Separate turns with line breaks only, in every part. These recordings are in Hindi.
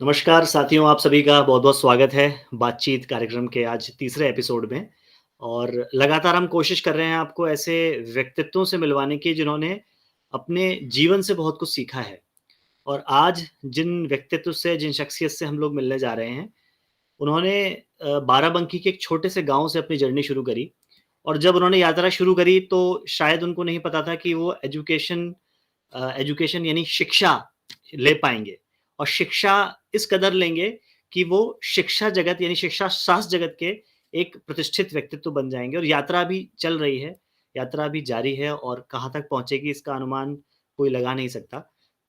नमस्कार साथियों, आप सभी का बहुत-बहुत स्वागत है बातचीत कार्यक्रम के आज तीसरे एपिसोड में। और लगातार हम कोशिश कर रहे हैं आपको ऐसे व्यक्तित्वों से मिलवाने की जिन्होंने अपने जीवन से बहुत कुछ सीखा है। और आज जिन व्यक्तित्व से, जिन शख्सियत से हम लोग मिलने जा रहे हैं, उन्होंने बाराबंकी के एक छोटे से गाँव से अपनी जर्नी शुरू करी। और जब उन्होंने यात्रा शुरू करी तो शायद उनको नहीं पता था कि वो एजुकेशन यानी शिक्षा ले पाएँगे और शिक्षा इस कदर लेंगे कि वो शिक्षा जगत यानी शिक्षा शास्त्र जगत के एक प्रतिष्ठित व्यक्तित्व बन जाएँगे। और यात्रा भी चल रही है, यात्रा भी जारी है और कहाँ तक पहुँचेगी इसका अनुमान कोई लगा नहीं सकता।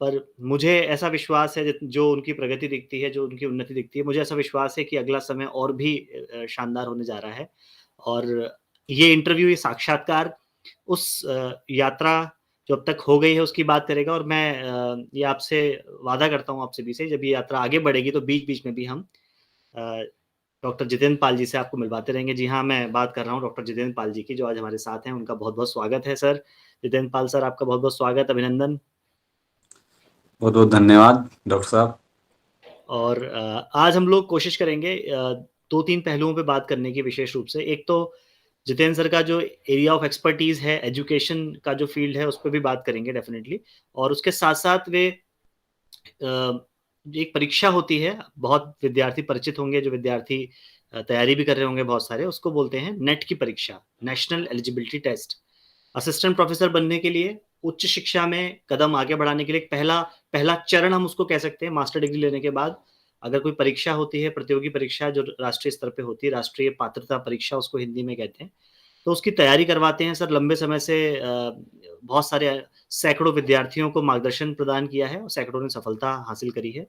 पर मुझे ऐसा विश्वास है जो उनकी प्रगति दिखती है, जो उनकी उन्नति दिखती है, मुझे ऐसा विश्वास है कि अगला समय और भी शानदार होने जा रहा है। और ये इंटरव्यू, ये साक्षात्कार उस यात्रा जो अब तक हो गई है उसकी बात करेगा। और मैं ये आपसे वादा करता हूँ आप सभी से, जब ये यात्रा आगे बढ़ेगी तो बीच-बीच में भी हम अ, डॉक्टर जितेंद्र पाल जी से आपको मिलवाते रहेंगे। जी हाँ, मैं बात कर रहा हूँ डॉक्टर जितेंद्र पाल जी की, जो आज हमारे साथ हैं। उनका बहुत-बहुत स्वागत है सर। जितेंद्र पाल सर, आपका बहुत-बहुत स्वागत, अभिनंदन।
बहुत बहुत धन्यवाद डॉक्टर साहब।
और आज हम लोग कोशिश करेंगे 2-3 पहलुओं पे बात करने की विशेष रूप से। एक तो जितेंद्र सर का जो एरिया ऑफ एक्सपर्टीज़ है, एजुकेशन का जो फ़ील्ड है, उस पे भी बात करेंगे डेफ़िनेटली। और उसके साथ-साथ वे एक परीक्षा होती है, बहुत विद्यार्थी परिचित होंगे, जो विद्यार्थी तैयारी भी कर रहे होंगे बहुत सारे, उसको बोलते हैं नेट की परीक्षा, national eligibility test. Assistant professor बनने के लिए, उच्च शिक्षा में कदम आगे बढ़ाने के लिए एक पहला पहला चरण हम उसको कह सकते हैं, मास्टर डिग्री लेने के बाद अगर कोई परीक्षा होती है, प्रतियोगी परीक्षा जो राष्ट्रीय स्तर पे होती है, राष्ट्रीय पात्रता परीक्षा उसको हिंदी में कहते हैं। तो उसकी तैयारी करवाते हैं सर लंबे समय से। बहुत सारे सैकड़ों विद्यार्थियों को मार्गदर्शन प्रदान किया है और सैकड़ों ने सफलता हासिल करी है।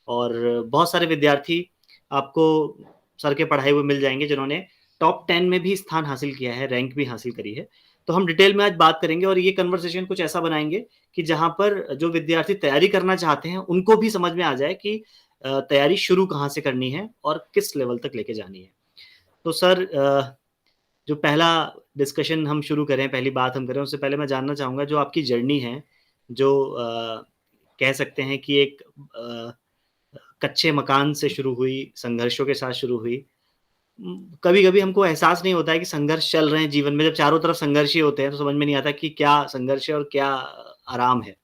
और बहुत सारे विद्यार्थी आपको सर के पढ़ाए हुए मिल जाएँगे जिन्होंने टॉप 10 में भी स्थान हासिल किया है, रैंक भी हासिल करी है। तो हम डिटेल में आज बात करेंगे और ये कन्वर्सेशन कुछ ऐसा बनाएँगे कि जहाँ पर जो विद्यार्थी तैयारी करना चाहते हैं, उनको भी समझ में आ जाए कि तैयारी शुरू कहाँ से करनी है और किस लेवल तक लेके जानी है। तो सर, जो पहला डिस्कशन हम शुरू करें, पहली बात हम करें, उससे पहले मैं जानना चाहूँगा जो आपकी जर्नी है, जो कह सकते हैं कि एक कच्चे मकान से शुरू हुई, संघर्षों के साथ शुरू हुई। कभी-कभी हमको एहसास नहीं होता है कि संघर्ष चल रहे हैं जीवन में, जब चारों तरफ संघर्ष ही होते हैं, तो समझ में नहीं आता कि क्या संघर्ष है और क्या आराम है।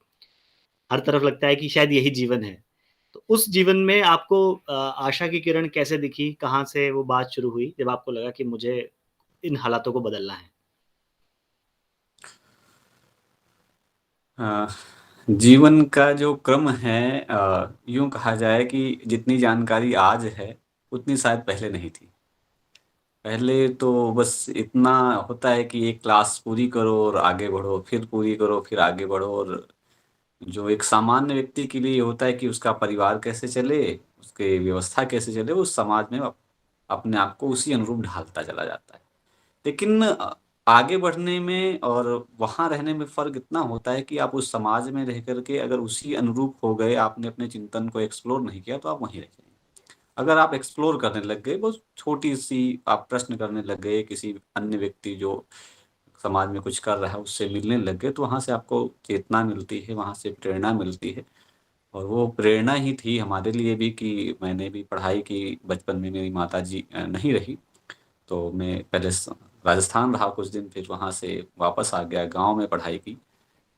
हर तरफ लगता है कि शायद यही जीवन है। तो उस जीवन में आपको आशा की किरण कैसे दिखी? कहाँ से वो बात शुरू हुई, जब आपको लगा कि मुझे इन हालातों को बदलना है?
अ, जीवन का जो क्रम है, यूं कहा जाए कि जितनी जानकारी आज है उतनी शायद पहले नहीं थी। पहले तो बस इतना होता है कि एक क्लास पूरी करो और आगे बढ़ो, फिर पूरी करो फिर आगे बढ़ो। और जो एक सामान्य व्यक्ति के लिए ये होता है कि उसका परिवार कैसे चले, उसके व्यवस्था कैसे चले, वो समाज में अपने आप को उसी अनुरूप ढालता चला जाता है। लेकिन आगे बढ़ने में और वहाँ रहने में फ़र्क इतना होता है कि आप उस समाज में रह कर के अगर उसी अनुरूप हो गए, आपने अपने चिंतन को एक्सप्लोर नहीं किया, तो आप वहीं रह जाएँगे। अगर आप एक्सप्लोर करने लग गए, बहुत छोटी-सी आप प्रश्न करने लग गए, किसी अन्य व्यक्ति जो समाज में कुछ कर रहा है, उससे मिलने लग गए, तो वहाँ से आपको चेतना मिलती है, वहाँ से प्रेरणा मिलती है। और वो प्रेरणा ही थी हमारे लिए भी कि मैंने भी पढ़ाई की। बचपन में मेरी माताजी नहीं रही, तो मैं पहले राजस्थान रहा कुछ दिन, फिर वहाँ से वापस आ गया, गाँव में पढ़ाई की।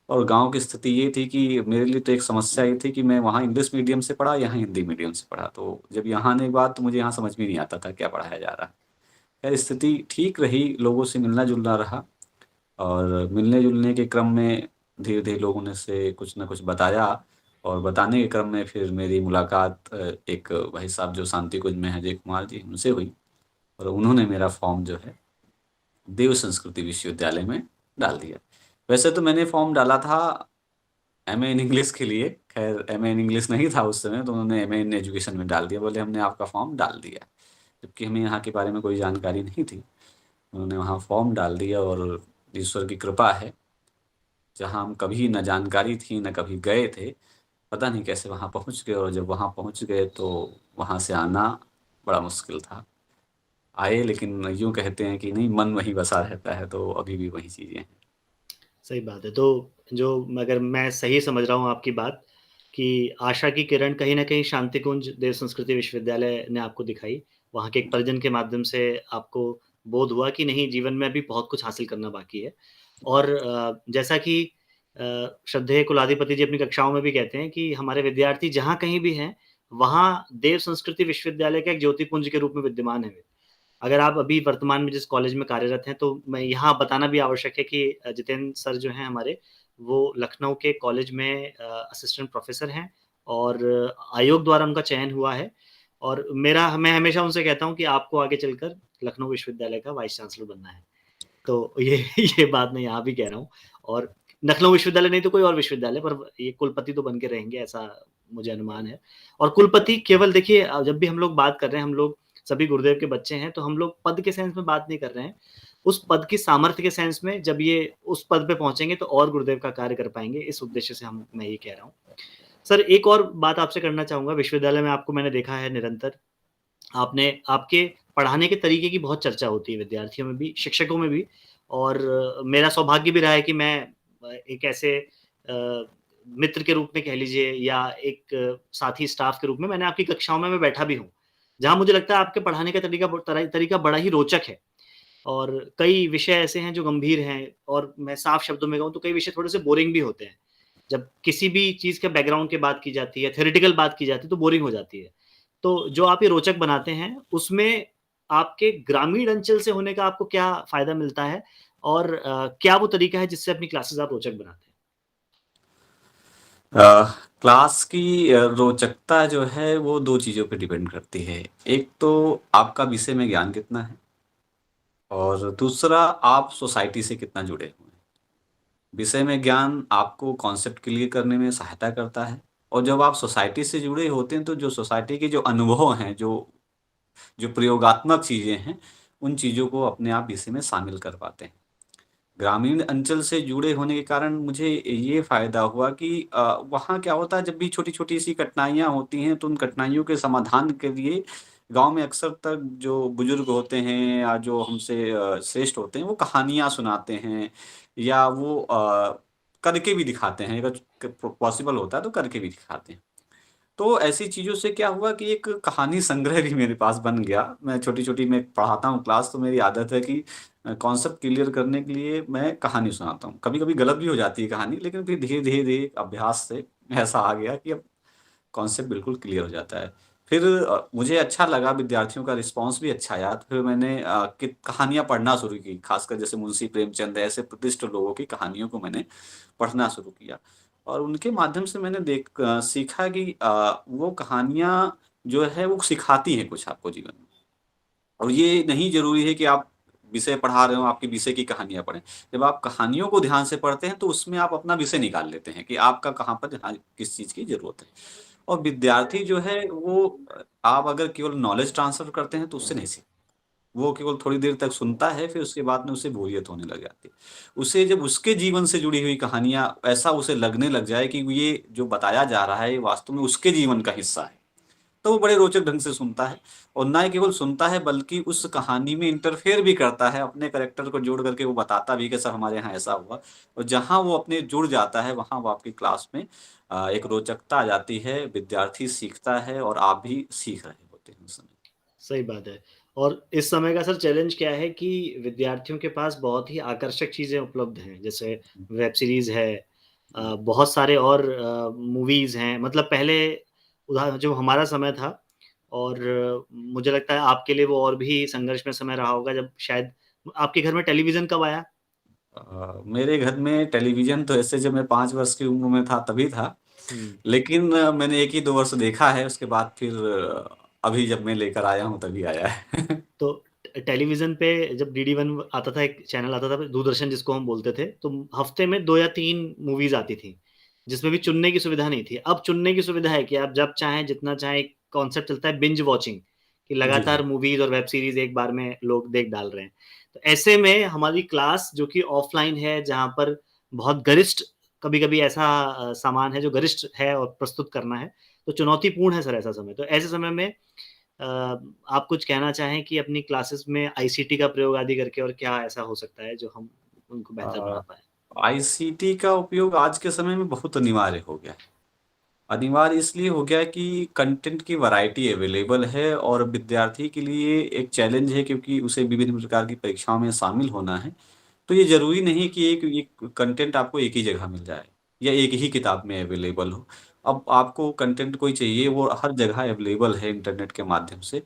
और गाँव की स्थिति ये थी कि मेरे लिए तो एक समस्या ये थी कि मैं वहाँ इंग्लिश मीडियम से पढ़ा, यहाँ हिंदी मीडियम से पढ़ा। तो जब यहाँ आने के बाद तो मुझे यहाँ समझ में नहीं आता था क्या पढ़ाया जा रहा है। खैर स्थिति ठीक रही, लोगों से मिलना-जुलना रहा। और मिलने-जुलने के क्रम में धीरे-धीरे लोगों ने से कुछ न कुछ बताया। और बताने के क्रम में फिर मेरी मुलाकात एक भाई साहब जो शांति कुंज में हैं, अजय कुमार जी, उनसे हुई। और उन्होंने मेरा फॉर्म जो है देव संस्कृति विश्वविद्यालय में डाल दिया। वैसे तो मैंने फॉर्म डाला था एमए इन इंग्लिश के लिए, खैर एमए इन इंग्लिश नहीं था उस समय, तो उन्होंने एमए इन एजुकेशन में डाल दिया। बोले हमने आपका फॉर्म डाल दिया, जबकि हमें यहाँ के बारे में कोई जानकारी नहीं थी। उन्होंने वहाँ फॉर्म डाल दिया और ईश्वर की कृपा है, जहाँ हम कभी न जानकारी थी न कभी गए थे, पता नहीं कैसे वहाँ पहुँच गए। और जब वहाँ पहुँच गए तो वहाँ से आना बड़ा मुश्किल था। आए, लेकिन यूँ कहते हैं कि नहीं, मन वहीं बसा रहता है, तो अभी भी वही चीज़ें हैं।
सही बात है। तो जो अगर मैं सही समझ रहा हूँ आपकी बात, कि आशा की किरण कहीं न कहीं शांतिकुंज देव संस्कृति विश्वविद्यालय ने आपको दिखाई। वहाँ के एक परिजन के माध्यम से आपको बोध हुआ कि नहीं, जीवन में अभी बहुत कुछ हासिल करना बाकी है। और जैसा कि श्रद्धेय कुलाधिपति जी अपनी कक्षाओं में भी कहते हैं कि हमारे विद्यार्थी जहाँ कहीं भी हैं, वहाँ देव संस्कृति विश्वविद्यालय का एक ज्योतिपुंज के रूप में विद्यमान है वे। अगर आप अभी वर्तमान में जिस कॉलेज में कार्यरत हैं, तो मैं यहाँ बताना भी आवश्यक है कि जितेंद्र सर जो हैं हमारे, वो लखनऊ के कॉलेज में असिस्टेंट प्रोफ़ेसर हैं और आयोग द्वारा उनका चयन हुआ है। और मैं हमेशा उनसे कहता हूँ कि आपको आगे चलकर लखनऊ विश्वविद्यालय का वाइस चांसलर बनना है। तो ये ये बात मैं यहाँ भी कह रहा हूँ। और लखनऊ विश्वविद्यालय नहीं तो कोई और विश्वविद्यालय, पर ये कुलपति तो बन के रहेंगे, ऐसा मुझे अनुमान है। और कुलपति केवल देखिए, जब भी हम लोग बात कर रहे हैं, हम लोग सभी गुरुदेव के बच्चे हैं, तो हम लोग पद के सेंस में बात नहीं कर रहे हैं। उस पद की सामर्थ्य के सेंस में, जब ये उस पद पे पहुँचेंगे तो और गुरुदेव का कार्य कर पाएँगे, इस उद्देश्य से मैं ये कह रहा हूँ। सर, एक और बात आपसे करना चाहूँगा, विश्वविद्यालय में आपको मैंने देखा है निरंतर, आपके पढ़ाने के तरीके की बहुत चर्चा होती है विद्यार्थियों में भी, शिक्षकों में भी। और मेरा सौभाग्य भी रहा है कि मैं एक ऐसे मित्र के रूप में कह लीजिए, या एक साथी स्टाफ के रूप में मैंने आपकी कक्षाओं में मैं बैठा भी हूँ, जहाँ मुझे लगता है आपके पढ़ाने का तरीका बड़ा ही रोचक है। और कई विषय ऐसे हैं जो गंभीर हैं, और मैं साफ शब्दों में कहूँ तो कई विषय थोड़े से बोरिंग भी होते हैं। जब किसी भी चीज़ के बैकग्राउंड की बात की जाती है, थ्योरेटिकल बात की जाती है, तो बोरिंग हो जाती है। तो जो आप ये रोचक बनाते हैं, उसमें आपके ग्रामीण अंचल से होने का आपको क्या फ़ायदा मिलता है? और क्या वो तरीका है जिससे अपनी क्लासेस आप रोचक बनाते हैं?
अ, क्लास की रोचकता जो है वो 2 चीज़ों पे डिपेंड करती है। एक तो आपका विषय में ज्ञान कितना है और दूसरा आप सोसाइटी से कितना जुड़े हुए हैं। विषय में ज्ञान आपको कॉन्सेप्ट क्लियर करने में सहायता करता है और जब आप सोसाइटी से जुड़े होते हैं तो जो सोसाइटी के जो अनुभव हैं, जो जो प्रयोगात्मक चीज़ें हैं, उन चीज़ों को अपने आप विषय में शामिल कर पाते हैं। ग्रामीण अंचल से जुड़े होने के कारण मुझे ये फ़ायदा हुआ कि वहाँ क्या होता है जब भी छोटी-छोटी सी कठिनाइयाँ होती हैं, तो उन कठिनाइयों के समाधान के लिए गाँव में अक्सर तक जो बुजुर्ग होते हैं या जो हमसे श्रेष्ठ होते हैं, वो कहानियाँ सुनाते हैं या वो करके भी दिखाते हैं। अगर पॉसिबल होता है तो करके भी दिखाते हैं। तो ऐसी चीज़ों से क्या हुआ कि एक कहानी संग्रह भी मेरे पास बन गया। मैं छोटी-छोटी मैं पढ़ाता हूँ क्लास तो मेरी आदत है कि कॉन्सेप्ट क्लियर करने के लिए मैं कहानी सुनाता हूँ। कभी-कभी गलत भी हो जाती है कहानी लेकिन फिर धीरे-धीरे अभ्यास से ऐसा आ गया कि अब कॉन्सेप्ट बिल्कुल क्लियर हो जाता है। फिर मुझे अच्छा लगा विद्यार्थियों का रिस्पॉन्स भी अच्छा आया, तो फिर मैंने कि कहानियाँ पढ़ना शुरू की, खासकर जैसे मुंशी प्रेमचंद ऐसे प्रतिष्ठित लोगों की कहानियों को मैंने पढ़ना शुरू किया। और उनके माध्यम से मैंने सीखा कि वो कहानियाँ जो है वो सिखाती हैं कुछ आपको जीवन में। और ये नहीं ज़रूरी है कि आप विषय पढ़ा रहे हो, आपके विषय की कहानियाँ पढ़ें। जब आप कहानियों को ध्यान से पढ़ते हैं, तो उसमें आप अपना विषय निकाल लेते हैं कि आपका कहाँ पर हाँ, किस चीज़ की ज़रूरत है। और विद्यार्थी जो है वो आप अगर केवल नॉलेज ट्रांसफ़र करते हैं, तो उससे नहीं सीख वो केवल थोड़ी देर तक सुनता है, फिर उसके बाद में उसे बोरियत होने लग जाती है। उसे जब उसके जीवन से जुड़ी हुई कहानियाँ ऐसा उसे लगने लग जाए कि ये जो बताया जा रहा है, ये वास्तव में उसके जीवन का हिस्सा है। तो वो बड़े रोचक ढंग से सुनता है और ना ही केवल सुनता है बल्कि उस कहानी में इंटरफेयर भी करता है, अपने कैरेक्टर को जोड़ करके वो बताता भी है कि सर हमारे यहाँ ऐसा हुआ और जहाँ वो अपने जुड़ जाता है वहाँ वो आपकी क्लास में एक रोचकता आ जाती है, विद्यार्थी सीखता है और आप भी सीख रहे होते हैं उस समय।
सही बात है। और इस समय का सर चैलेंज क्या है कि विद्यार्थियों के पास बहुत ही आकर्षक चीज़ें उपलब्ध हैं, जैसे वेब सीरीज़ है,
जी।
बहुत सारे और मूवीज़ हैं। मतलब पहले जो हमारा समय था, और मुझे लगता है आपके लिए वो और भी संघर्षमय समय रहा होगा, जब शायद आपके घर में टेलीविज़न कब आया?
मेरे घर में टेलीविज़न तो ऐसे जब मैं 5 वर्ष की उम्र में था तभी था।
हुँ।
लेकिन मैंने 1 ही 2 वर्ष देखा है उसके बाद फिर अभी जब मैं लेकर आया हूँ तभी आया है।
तो टेलीविज़न पे जब डीडी वन आता था, एक चैनल आता था, दूरदर्शन जिसको हम बोलते थे, तो हफ़्ते में 2 या 3 मूवीज़ आती थी, जिसमें भी चुनने की सुविधा नहीं थी। अब चुनने की सुविधा है कि आप जब चाहें, जितना चाहें, एक कॉन्सेप्ट चलता है बिंज वॉचिंग, कि
जी,
लगातार
जी।
मूवीज़ और वेब सीरीज़ एक बार में लोग देख डाल रहे हैं। तो ऐसे में हमारी क्लास जो कि ऑफ़लाइन है, जहाँ पर बहुत गरिष्ठ, कभी-कभी ऐसा सामान है जो गरिष्ठ है और प्रस्तुत करना है, तो चुनौतीपूर्ण है सर ऐसा समय। तो ऐसे समय में अ, आप कुछ कहना चाहें कि अपनी क्लासेस में आईसीटी का प्रयोग आदि करके, और क्या ऐसा हो सकता है जो हम उनको बेहतर बना
अ,
पाएँ?
आईसीटी का उपयोग आज के समय में बहुत अनिवार्य हो गया है। अनिवार्य इसलिए हो गया कि कंटेंट की वैरायटी अवेलेबल है और विद्यार्थी के लिए एक चैलेंज है, क्योंकि उसे विभिन्न प्रकार की परीक्षाओं में शामिल होना है। तो ये ज़रूरी नहीं कि एक कंटेंट आपको एक ही जगह मिल जाए या एक ही किताब में अवेलेबल हो। अब आपको कंटेंट कोई चाहिए, वो हर जगह अवेलेबल है इंटरनेट के माध्यम से।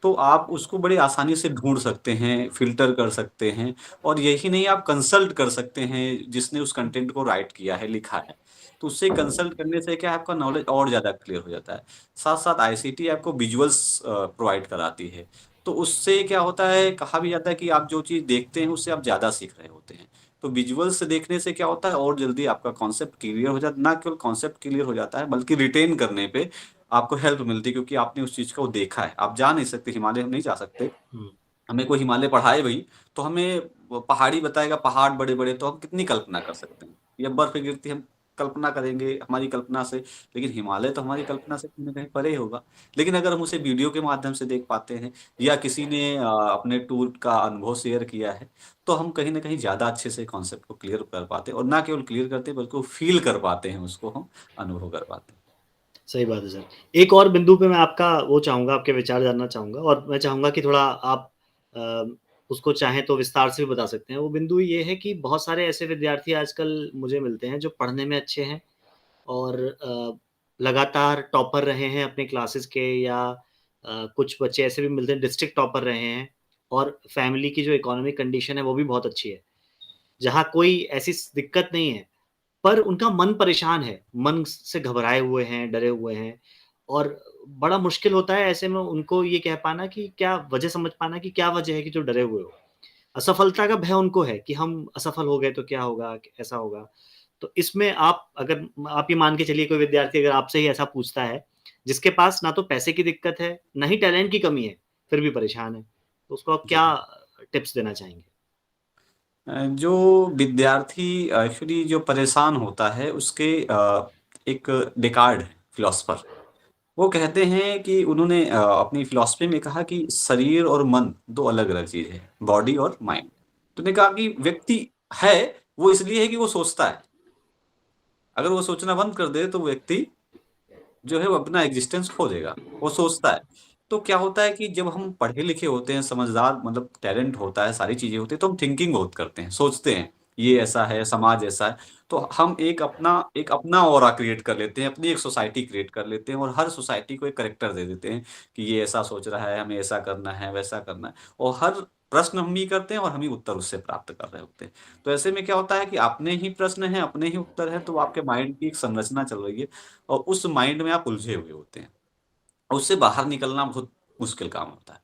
तो आप उसको बड़े आसानी से ढूँढ सकते हैं, फ़िल्टर कर सकते हैं, और यही नहीं, आप कंसल्ट कर सकते हैं जिसने उस कंटेंट को राइट किया है, लिखा है। तो उससे कंसल्ट करने से क्या है, आपका नॉलेज और ज़्यादा क्लियर हो जाता है। साथ-साथ आईसीटी आपको विजुअल्स प्रोवाइड कराती है। तो उससे क्या होता है, कहा भी जाता है कि आप जो चीज़ देखते हैं उससे आप ज़्यादा सीख रहे होते हैं। तो विजुअल्स देखने से क्या होता है, और जल्दी आपका कॉन्सेप्ट क्लियर हो जाता है। ना केवल कॉन्सेप्ट क्लियर हो जाता है, बल्कि रिटेन करने पे आपको हेल्प मिलती है, क्योंकि आपने उस चीज़ को देखा है। आप जा नहीं सकते, हिमालय हम नहीं जा सकते।
हुँ।
हमें कोई हिमालय पढ़ाए भई, तो हमें वो पहाड़ी बताएगा, पहाड़ बड़े-बड़े, तो हम कितनी कल्पना कर सकते हैं। या बर्फ़ गिरती, हम कल्पना करेंगे हमारी कल्पना से, लेकिन हिमालय तो हमारी कल्पना से कहीं न कहीं परे होगा। लेकिन अगर हम उसे वीडियो के माध्यम से देख पाते हैं, या किसी ने अपने टूर का अनुभव शेयर किया है, तो हम कहीं न कहीं ज़्यादा अच्छे से कॉन्सेप्ट को क्लियर कर पाते हैं, और ना केवल क्लियर करते हैं, बल्कि वो फ़ील कर पाते हैं, उसको हम अनुभव कर पाते हैं।
सही बात है सर। एक और बिंदु पे मैं आपका वो चाहूँगा, आपके विचार जानना चाहूँगा और मैं चाहूँगा कि थोड़ा आप अ, उसको चाहें तो विस्तार से भी बता सकते हैं। वो बिंदु ये है कि बहुत सारे ऐसे विद्यार्थी आजकल मुझे मिलते हैं जो पढ़ने में अच्छे हैं और लगातार टॉपर रहे हैं अपने क्लासेस के या कुछ बच्चे ऐसे भी मिलते हैं डिस्ट्रिक्ट टॉपर रहे हैं और फैमिली की जो इकोनॉमिक कंडीशन है वो भी बहुत अच्छी है। जहाँ कोई ऐसी दिक्कत नहीं है, पर उनका मन परेशान है, मन से घबराए हुए हैं, डरे हुए हैं और बड़ा मुश्किल होता है ऐसे में उनको ये कह पाना कि क्या वजह समझ पाना कि क्या वजह है कि जो डरे हुए हो। असफलता का भय उनको है कि हम असफल हो गए तो क्या होगा? ऐसा होगा। तो इसमें आप अगर आप ये मान के चलिए कोई विद्यार्थी अगर आपसे ही ऐसा पूछता है, जिसके पास ना तो पैसे की दिक्कत है, ना ही टैलेंट की कमी है, फिर भी परेशान है, तो उसको आप
जी।
क्या टिप्स देना चाहेंगे?
जो विद्यार्थी एक्चुअली जो परेशान होता है, उसके एक डेकार्ड है फिलोसोफर, वो कहते हैं कि उन्होंने अपनी फिलॉसफी में कहा कि शरीर और मन 2 अलग-अलग चीज़ है, बॉडी और माइंड। तो उन्होंने कहा कि व्यक्ति है, वो इसलिए है कि वो सोचता है। अगर वो सोचना बंद कर दे, तो व्यक्ति जो है वो अपना एग्ज़िस्टेंस खो देगा, वो सोचता है। तो क्या होता है कि जब हम पढ़े-लिखे होते हैं, समझदार मतलब टैलेंट होता है, सारी चीज़ें होती हैं, तो हम थिंकिंग बहुत करते हैं, सोचते हैं, ये ऐसा है, समाज ऐसा है। तो हम एक अपना ऑरा क्रिएट कर लेते हैं, अपनी एक सोसाइटी क्रिएट कर लेते हैं, और हर सोसाइटी को एक कैरेक्टर दे देते हैं कि ये ऐसा सोच रहा है, हमें ऐसा करना है, वैसा करना है। और हर प्रश्न हम ही करते हैं, और हम ही उत्तर उससे प्राप्त कर रहे होते हैं। तो ऐसे में क्या होता है कि अपने ही प्रश्न हैं, अपने ही उत्तर हैं, तो आपके माइंड की एक संरचना चल रही है, और उस माइंड में आप उलझे हुए होते हैं। और उससे बाहर निकलना बहुत मुश्किल काम होता है।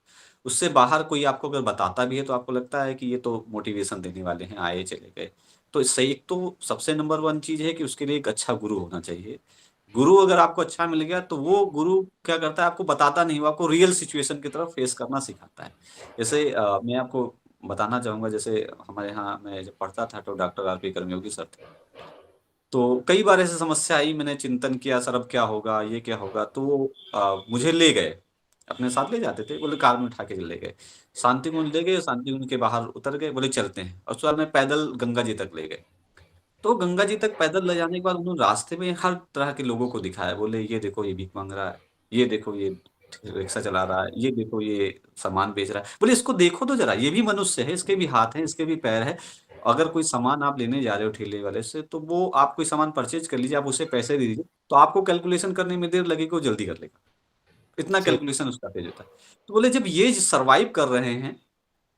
उससे बाहर कोई आपको अगर बताता भी है, तो आपको लगता है कि ये तो मोटिवेशन देने वाले हैं, आए चले गए। तो इससे एक तो सबसे नंबर 1 चीज़ है कि उसके लिए एक अच्छा गुरु होना चाहिए। गुरु अगर आपको अच्छा मिल गया, तो वो गुरु क्या करता है, आपको बताता नहीं, वो आपको रियल सिचुएशन की तरफ फेस करना सिखाता है। जैसे मैं आपको बताना चाहूँगा, जैसे हमारे यहाँ मैं जब पढ़ता था, तो डॉक्टर आर पी कर्मयोगी सर थे। तो कई बार ऐसी समस्या आई, मैंने चिंतन किया, सर अब क्या होगा, ये क्या होगा? तो वो मुझे ले गए, अपने साथ ले जाते थे, बोले कार में उठा के ले गए। शांतिकुंज ले गए, शांतिकुंज के बाहर उतर गए, बोले चलते हैं, और उसके बाद में पैदल गंगा जी तक ले गए। तो गंगा जी तक पैदल ले जाने के बाद उन्होंने रास्ते में हर तरह के लोगों को दिखाया, बोले ये देखो ये भीख माँग रहा है, ये देखो ये रिक्शा चला रहा है, ये देखो ये सामान बेच रहा है। बोले इसको देखो तो ज़रा, ये भी मनुष्य है, इसके भी हाथ हैं, इसके भी पैर हैं। अगर कोई सामान आप लेने जा रहे हो ठेले वाले से, तो वो आप कोई सामान परचेज़ कर लीजिए, आप उसे पैसे दे दीजिए, तो आपको कैलकुलेशन करने में देर लगेगी, वो जल्दी कर लेगा। इतना
सही
कैलकुलेशन उसका तेज़ होता है। तो बोले जब ये सर्वाइव कर रहे हैं,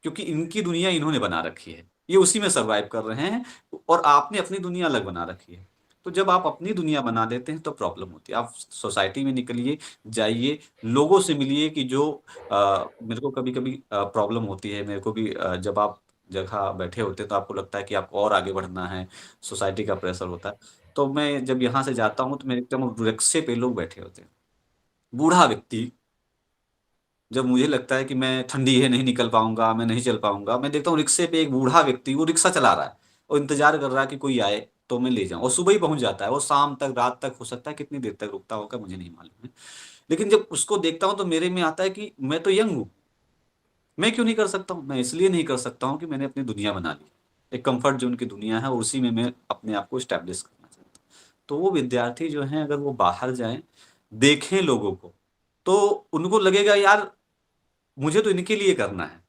क्योंकि इनकी दुनिया इन्होंने बना रखी है। ये उसी में सर्वाइव कर रहे हैं, और आपने अपनी दुनिया अलग बना रखी है। तो जब आप अपनी दुनिया बना लेते हैं, तो प्रॉब्लम होती है। आप सोसाइटी में निकलिए, जाइए, लोगों से मिलिए कि जो मेरे को कभी-कभी प्रॉब्लम होती है, मेरे को भी जब आप जगह बैठे होते हैं, तो आपको लगता है कि आपको और आगे बढ़ना है, सोसाइटी का प्रेशर होता है। तो मैं जब यहाँ से जाता हूँ, तो मेरे एकदम रिक्शे पे लोग बैठे होते हैं। बूढ़ा व्यक्ति, जब मुझे लगता है कि मैं ठंडी है, नहीं निकल पाऊँगा, मैं नहीं चल पाऊँगा, मैं देखता हूँ रिक्शे पे एक बूढ़ा व्यक्ति वो रिक्शा चला रहा है और इंतज़ार कर रहा है कि कोई आए तो मैं ले जाऊँ, और सुबह ही पहुँच जाता है। वो शाम तक, रात तक, हो सकता है कितनी देर तक रुकता होगा, मुझे नहीं मालूम है। लेकिन जब उसको देखता हूँ, तो मेरे में आता है कि मैं तो यंग हूँ, मैं क्यों नहीं कर सकता हूँ? मैं इसलिए नहीं कर सकता हूँ कि मैंने अपनी दुनिया बना ली। एक कम्फर्ट ज़ोन की दुनिया है, और उसी में मैं अपने आप को एस्टेब्लिश करना चाहता हूँ। तो वो विद्यार्थी जो हैं अगर वो बाहर जाएं, देखें लोगों को, तो उनको लगेगा यार मुझे तो इनके लिए करना है।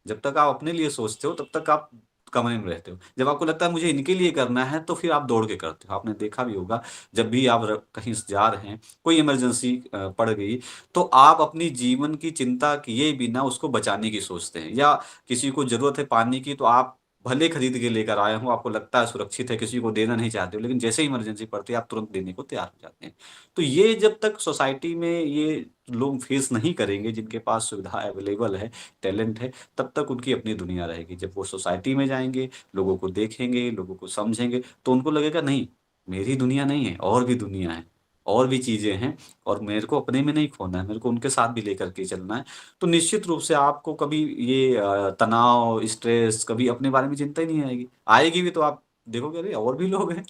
जब तक आप अपने लिए सोचते हो तब तक आप कमरे में रहते हो। जब आपको लगता है मुझे इनके लिए करना है तो फिर आप दौड़ के करते हो। आपने देखा भी होगा, जब भी आप कहीं जा रहे हैं, कोई इमरजेंसी पड़ गई, तो आप अपनी जीवन की चिंता किए बिना उसको बचाने की सोचते हैं। या किसी को जरूरत है पानी की, तो आप भले खरीद के लेकर आए हो, आपको लगता है सुरक्षित है, किसी को देना नहीं चाहते हो, लेकिन जैसे ही इमरजेंसी पड़ती है आप तुरंत देने को तैयार हो जाते हैं। तो ये जब तक सोसाइटी में ये लोग फेस नहीं करेंगे, जिनके पास सुविधा अवेलेबल है, टैलेंट है, तब तक उनकी अपनी दुनिया रहेगी। जब वो सोसाइटी में जाएंगे, लोगों को देखेंगे, लोगों को समझेंगे, तो उनको लगेगा नहीं, मेरी दुनिया नहीं है, और भी दुनिया है, और भी चीजें हैं, और मेरे को अपने में नहीं खोना है, मेरे को उनके साथ भी लेकर के चलना है। तो निश्चित रूप से आपको कभी ये तनाव, स्ट्रेस, कभी अपने बारे में चिंता ही नहीं आएगी। आएगी भी तो आप देखोगे अरे और भी लोग हैं।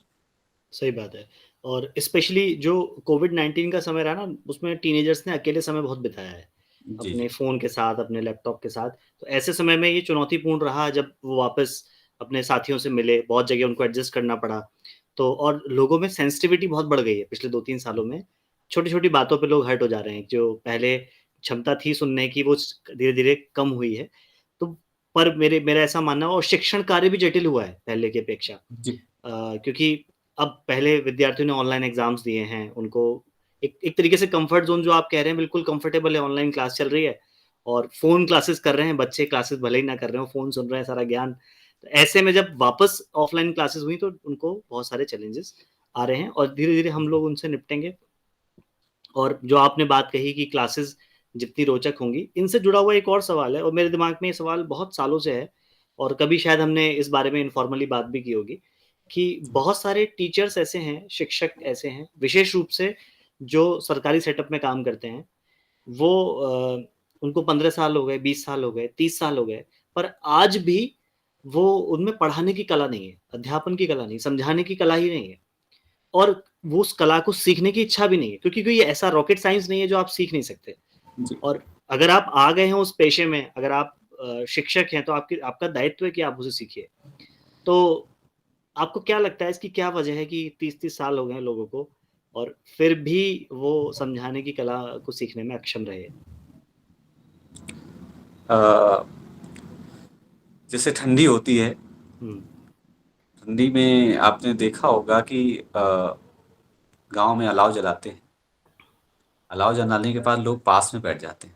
सही बात है। और स्पेशली जो कोविड-19 का समय रहा ना, उसमें टीनेजर्स ने अकेले समय बहुत बिताया है,
जी
अपने
जी।
फ़ोन के साथ, अपने लैपटॉप के साथ। तो ऐसे समय में ये चुनौतीपूर्ण रहा जब वो वापस अपने साथियों से मिले, बहुत जगह उनको एडजस्ट करना पड़ा। तो और लोगों में सेंसिटिविटी बहुत बढ़ गई है पिछले 2-3 सालों में। छोटी-छोटी बातों पे लोग हर्ट हो जा रहे हैं, जो पहले क्षमता थी सुनने की, वो स धीरे-धीरे कम हुई है। तो पर मेरा ऐसा मानना है, और शिक्षण कार्य भी जटिल हुआ है पहले की अपेक्षा।
जी
क्योंकि अब पहले विद्यार्थियों ने ऑनलाइन एग्ज़ाम्स दिए हैं, उनको एक एक तरीके से कम्फ़र्ट ज़ोन जो आप कह रहे हैं बिल्कुल कम्फ़र्टेबल है, ऑनलाइन क्लास चल रही है और फ़ोन क्लासेस कर रहे हैं बच्चे, क्लासेस भले ही ना कर रहे हों, फ़ोन सुन रहे हैं सारा ज्ञान। तो ऐसे में जब वापस ऑफ़लाइन क्लासेस हुई तो उनको बहुत सारे चैलेंजेस आ रहे हैं और धीरे-धीरे हम लोग उनसे निपटेंगे। और जो आपने बात कही कि क्लासेस जितनी रोचक होंगी, इनसे जुड़ा हुआ एक और सवाल है और मेरे दिमाग में ये सवाल बहुत सालों से है और कभी शायद हमने इस बारे में इनफॉर्मली बात भी की होगी, कि बहुत सारे टीचर्स ऐसे हैं, शिक्षक ऐसे हैं, विशेष रूप से जो सरकारी सेटअप में काम करते हैं, वो उनको 15 साल हो गए, 20 साल हो गए, 30 साल हो गए, पर आज भी वो उनमें पढ़ाने की कला नहीं है, अध्यापन की कला नहीं, समझाने की कला ही नहीं है। और वो उस कला को सीखने की इच्छा भी नहीं है क्योंकि कोई ऐसा रॉकेट साइंस नहीं है जो आप सीख नहीं सकते।
जी।
और अगर आप आ गए हैं उस पेशे में, अगर आप शिक्षक हैं तो आपकी आपका दायित्व है कि आप उसे सीखिए। तो आपको क्या लगता है इसकी क्या वजह है कि 30-30 साल हो गए हैं लोगों को और फिर भी वो समझाने की कला को सीखने में अक्षम रहे?
अ, जैसे ठंडी होती है,
हुँ,
ठंडी में आपने देखा होगा कि गांव में अलाव जलाते हैं। अलाव जलाने के बाद लोग पास में बैठ जाते हैं।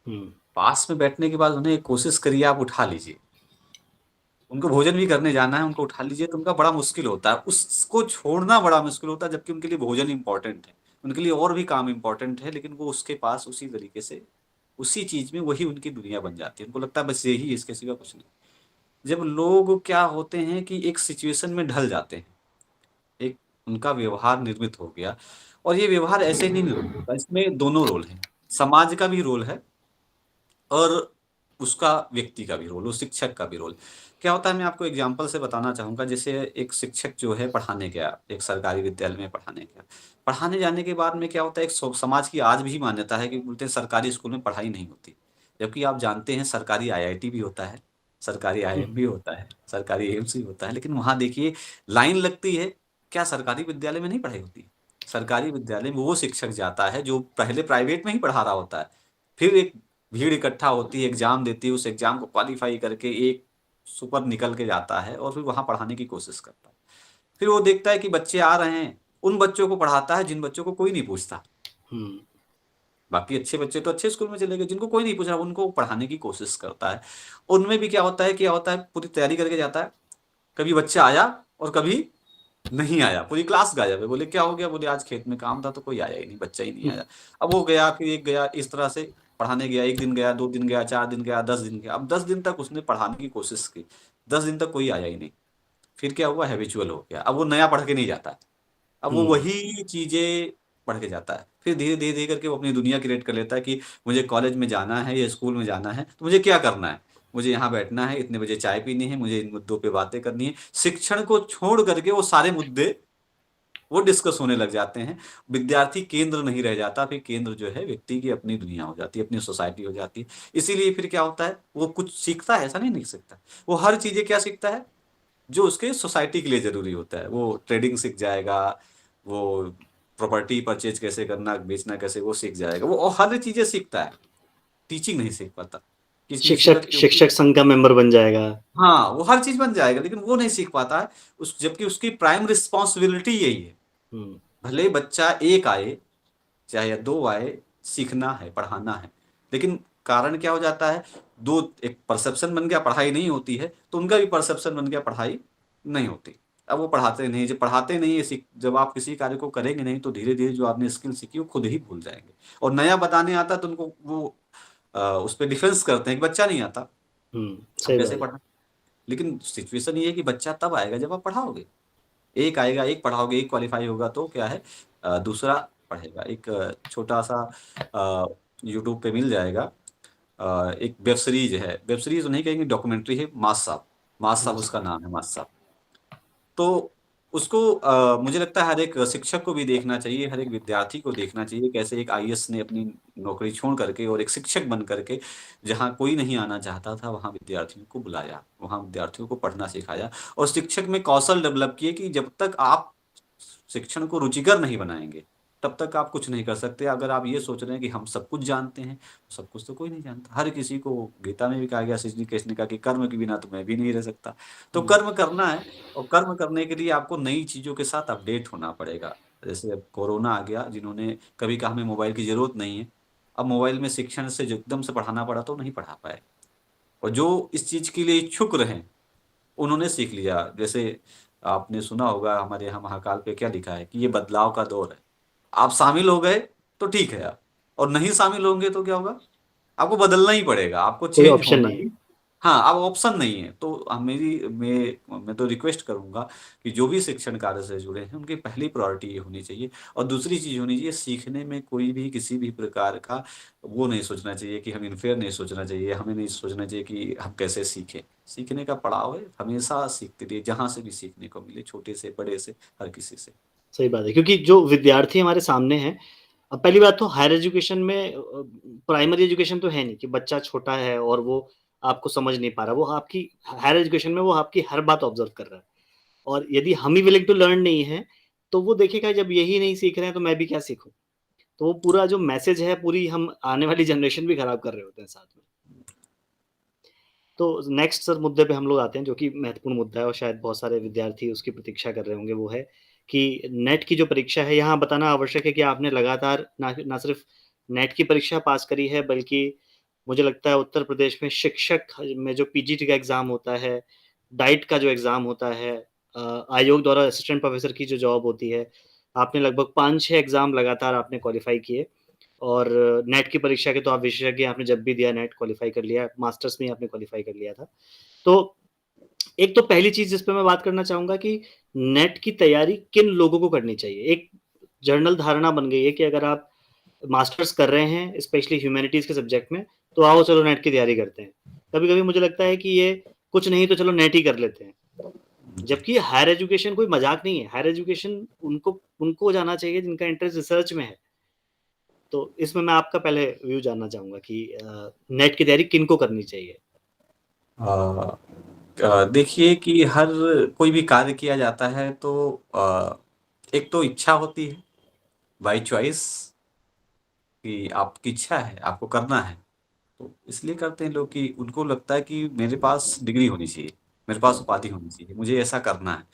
हुँ,
पास में बैठने के बाद उन्हें एक कोशिश करिए आप उठा लीजिए। उनको भोजन भी करने जाना है, उनको उठा लीजिए, तो उनका बड़ा मुश्किल होता है। उसको छोड़ना बड़ा मुश्किल होता है, जबकि उनके लिए भोजन इंपॉर्टेंट है। उनके लिए और भी काम इंपॉर्टेंट है, लेकिन वो उसके पास उसी तरीके से, उसी चीज में वही उनकी दुनिया बन जाती है। उनको लगता है बस यही, इसके सिवा कुछ नहीं। जब लोग क्या होते हैं कि एक सिचुएशन में ढल जाते हैं, एक उनका व्यवहार निर्मित हो गया, और ये व्यवहार ऐसे ही नहीं निर्मित होता, इसमें दोनों रोल हैं। समाज का भी रोल है, और उसका व्यक्ति का भी रोल, उस शिक्षक का भी रोल। क्या होता है, मैं आपको एग्जांपल से बताना चाहूंगा। जैसे एक शिक्षक जो है पढ़ाने गया, एक सरकारी विद्यालय में पढ़ाने गया। पढ़ाने जाने के बाद में क्या होता है, एक समाज की आज भी मान्यता है कि बोलते हैं सरकारी स्कूल में पढ़ाई नहीं होती। जबकि आप जानते हैं सरकारी आईआईटी भी होता है, सरकारी
हुँ,
आईएम भी होता है, सरकारी एम्स भी होता है, लेकिन वहां देखिए लाइन लगती है। क्या सरकारी विद्यालय में नहीं पढ़ाई होती? सरकारी विद्यालय में वो शिक्षक जाता है जो पहले प्राइवेट में ही पढ़ा रहा होता है, फिर एक भीड़ इकट्ठा होती है, एग्जाम देती है, उस एग्जाम को क्वालिफाई करके एक सुपर निकल के जाता है, और फिर वहां पढ़ाने की कोशिश करता है। फिर वो देखता है कि बच्चे आ रहे हैं, उन बच्चों को पढ़ाता है जिन बच्चों को कोई नहीं पूछता।
हुँ,
बाकी अच्छे बच्चे तो अच्छे स्कूल में चले गए, जिनको कोई नहीं पूछ रहा उनको पढ़ाने की कोशिश करता है। उनमें भी क्या होता है, पूरी तैयारी करके जाता है, कभी बच्चा आया और कभी नहीं आया, पूरी क्लास गायब है। बोले क्या हो गया? बोले आज खेत में काम था तो कोई आया ही नहीं, बच्चा ही नहीं
हुँ,
आया। अब वो गया, फिर एक गया, इस तरह से पढ़ाने गया। एक दिन गया, 2 दिन गया, 4 दिन गया, 10 दिन गया। अब 10 दिन तक उसने पढ़ाने की कोशिश की, 10 दिन तक कोई आया ही नहीं। फिर क्या हुआ, हैबिचुअल हो गया। अब वो नया पढ़ के नहीं जाता, अब वो
हुँ,
वही चीजें पढ़ के जाता है। फिर धीरे धीरे धीरे करके वो अपनी दुनिया क्रिएट कर लेता है कि मुझे कॉलेज में जाना है या स्कूल में जाना है तो मुझे क्या करना है, मुझे यहाँ बैठना है, इतने बजे चाय पीनी है, मुझे इन मुद्दों पे बातें करनी है। शिक्षण को छोड़ करके वो सारे मुद्दे वो डिस्कस होने लग जाते हैं। विद्यार्थी केंद्र नहीं रह जाता, फिर केंद्र जो है व्यक्ति की अपनी दुनिया हो जाती है, अपनी सोसाइटी हो जाती है। इसीलिए फिर क्या होता है, वो कुछ सीखता है ऐसा नहीं सीखता, वो हर चीजें क्या सीखता है जो उसके सोसाइटी के लिए जरूरी होता है। वो ट्रेडिंग सीख जाएगा, वो प्रॉपर्टी परचेज कैसे करना, बेचना कैसे, वो सीख जाएगा। वो और हर चीजें सीखता है, टीचिंग नहीं सीख पाता। किस निश्चित
शिक्षक
क्योंकि
शिक्षक संघ का मेंबर बन जाएगा।
हाँ, वो हर चीज बन जाएगा, लेकिन वो नहीं सीख पाता है। जबकि उसकी प्राइम रिस्पॉन्सिबिलिटी यही है।
हम्म।
भले बच्चा एक आए चाहे या दो आए, सीखना है, पढ़ाना है। लेकिन कारण क्या हो जाता है, दो एक परसेप्शन बन गया, पढ़ाई नहीं होती है, तो उनका भी परसेप्शन बन गया, पढ़ाई नहीं होती। अब वो पढ़ाते नहीं, जब पढ़ाते नहीं है, जब आप किसी कार्य को करेंगे नहीं, तो धीरे धीरे जो आपने स्किल सीखी वो खुद ही भूल जाएंगे। और नया बताने आता है तो उनको वो उस पर डिफेंस करते हैं कि बच्चा नहीं आता, हम
सही बात
कैसे
है।
पढ़ा। लेकिन सिचुएशन ये है कि बच्चा तब आएगा जब आप पढ़ाओगे। एक आएगा, एक पढ़ाओगे, एक क्वालिफाई होगा तो क्या है, दूसरा पढ़ेगा। एक छोटा सा यूट्यूब पे मिल जाएगा, एक वेब सीरीज है, वेब सीरीज नहीं कहेंगे, डॉक्यूमेंट्री है, मास साहब। मास साहब
मस्त।
उसका नाम है, मास साहब। तो उसको मुझे लगता है हर एक शिक्षक को भी देखना चाहिए, हर एक विद्यार्थी को देखना चाहिए, कैसे एक आईएएस ने अपनी नौकरी छोड़ करके और एक शिक्षक बन करके जहाँ कोई नहीं आना चाहता था वहाँ विद्यार्थियों को बुलाया, वहाँ विद्यार्थियों को पढ़ना सिखाया। और शिक्षक में कौशल डेवलप किए कि जब तक आप शिक्षण को रुचिकर नहीं बनाएंगे तब तक आप कुछ नहीं कर सकते। अगर आप ये सोच रहे हैं कि हम सब कुछ जानते हैं, तो सब कुछ तो कोई नहीं जानता। हर किसी को, गीता में भी कहा गया, श्री कृष्ण ने कहा कि कर्म के बिना तो मैं भी नहीं रह सकता। तो
हम्म।
कर्म करना है, और कर्म करने के लिए आपको नई चीजों के साथ अपडेट होना पड़ेगा। जैसे अब कोरोना आ गया, जिन्होंने कभी कहा हमें मोबाइल की जरूरत नहीं है, अब मोबाइल में शिक्षण से जो एकदम से पढ़ाना पड़ा तो नहीं पढ़ा पाए। और जो इस चीज के लिए इच्छुक रहे उन्होंने सीख लिया। जैसे आपने सुना होगा हमारे यहाँ महाकाल पे क्या लिखा है कि ये बदलाव का दौर है। आप शामिल हो गए तो ठीक है, आप और नहीं शामिल होंगे तो क्या होगा, आपको बदलना ही पड़ेगा, आपको
कोई
चेंज
ऑप्शन
होना
नहीं है।
ही। हाँ, अब ऑप्शन नहीं है। तो मैं तो रिक्वेस्ट करूंगा कि जो भी शिक्षण कार्य से जुड़े हैं उनकी पहली प्रायोरिटी ये होनी चाहिए। और दूसरी चीज होनी चाहिए, सीखने में कोई भी किसी भी प्रकार का वो नहीं सोचना चाहिए कि हम इनफेयर नहीं सोचना चाहिए, हमें नहीं सोचना चाहिए कि हम कैसे सीखें। सीखने का पड़ाव है, हमेशा सीखते रहिए, जहां से भी सीखने को मिले, छोटे से बड़े से, हर किसी से।
सही बात है, क्योंकि जो विद्यार्थी हमारे सामने हैं, अब पहली बात तो हायर एजुकेशन में प्राइमरी एजुकेशन तो है नहीं कि बच्चा छोटा है और वो आपको समझ नहीं पा रहा। वो आपकी हायर एजुकेशन में वो आपकी हर बात ऑब्जर्व कर रहा है। और यदि हम ही विलिंग टू लर्न नहीं है, तो वो देखेगा जब यही नहीं सीख रहे हैं तो मैं भी क्या सीखूं। तो वो पूरा जो मैसेज है, पूरी हम आने वाली जनरेशन भी खराब कर रहे होते हैं साथ में। तो नेक्स्ट सर मुद्दे पे हम लोग आते हैं, जो कि महत्वपूर्ण मुद्दा है और शायद बहुत सारे विद्यार्थी उसकी प्रतीक्षा कर रहे होंगे। वो है कि नेट की जो परीक्षा है, यहाँ बताना आवश्यक है कि आपने लगातार ना सिर्फ नेट की परीक्षा पास करी है, बल्कि मुझे लगता है उत्तर प्रदेश में शिक्षक में जो पीजीटी का एग्जाम होता है, डाइट का जो एग्जाम होता है, आयोग द्वारा असिस्टेंट प्रोफेसर की जो जॉब होती है, आपने लगभग 5-6 एग्जाम लगातार आपने क्वालिफाई किए। और नेट की परीक्षा के तो आप विशेषज्ञ, आपने जब भी दिया नेट क्वालिफाई कर लिया, मास्टर्स में ही आपने क्वालिफाई कर लिया था। तो एक तो पहली चीज जिस पे मैं बात करना चाहूंगा कि नेट की तैयारी किन लोगों को करनी चाहिए। एक जनरल धारणा बन गई है कि अगर आप मास्टर्स कर रहे हैं स्पेशली ह्यूमैनिटीज के सब्जेक्ट में, तो आओ चलो नेट की तैयारी करते हैं। कभी कभी मुझे लगता है कि ये कुछ नहीं तो चलो नेट ही कर लेते हैं। जबकि हायर एजुकेशन कोई मजाक नहीं है। हायर एजुकेशन उनको उनको जाना चाहिए जिनका इंटरेस्ट रिसर्च में है। तो इसमें मैं आपका पहले व्यू जानना चाहूंगा कि नेट की तैयारी किन को करनी चाहिए।
अ, देखिए कि हर कोई भी कार्य किया जाता है तो एक तो इच्छा होती है, बाई चॉइस, कि आपकी इच्छा है, आपको करना है। तो इसलिए करते हैं लोग कि उनको लगता है कि मेरे पास डिग्री होनी चाहिए, मेरे पास उपाधि होनी चाहिए, मुझे ऐसा करना है।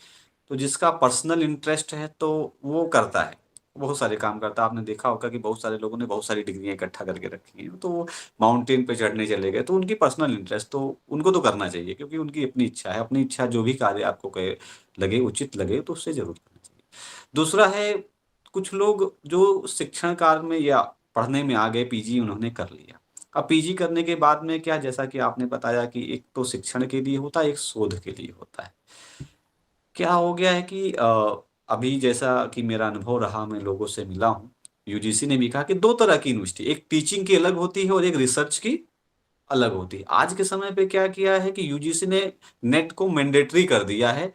तो जिसका पर्सनल इंटरेस्ट है तो वो करता है, बहुत सारे काम करता है। आपने देखा होगा कि बहुत सारे लोगों ने बहुत सारी डिग्रियां इकट्ठा करके रखी हैं, तो वो माउंटेन पे चढ़ने चले गए, तो उनकी पर्सनल इंटरेस्ट, तो उनको तो करना चाहिए क्योंकि उनकी अपनी इच्छा है। अपनी इच्छा जो भी कार्य आपको कहे, लगे उचित लगे, तो उससे जरूर करना चाहिए। दूसरा है, कुछ लोग जो शिक्षण काल में या पढ़ने में आ गए, पीजी उन्होंने कर लिया। अब पीजी करने के बाद में क्या, जैसा कि आपने बताया कि एक तो शिक्षण के लिए होता है, एक शोध के लिए होता है। क्या हो गया है कि अभी जैसा कि मेरा अनुभव रहा, मैं लोगों से मिला हूँ, यूजीसी ने भी कहा कि दो तरह की यूनिवर्सिटी, एक टीचिंग की अलग होती है और एक रिसर्च की अलग होती है। आज के समय पे क्या किया है कि यूजीसी ने नेट को मैंडेटरी कर दिया है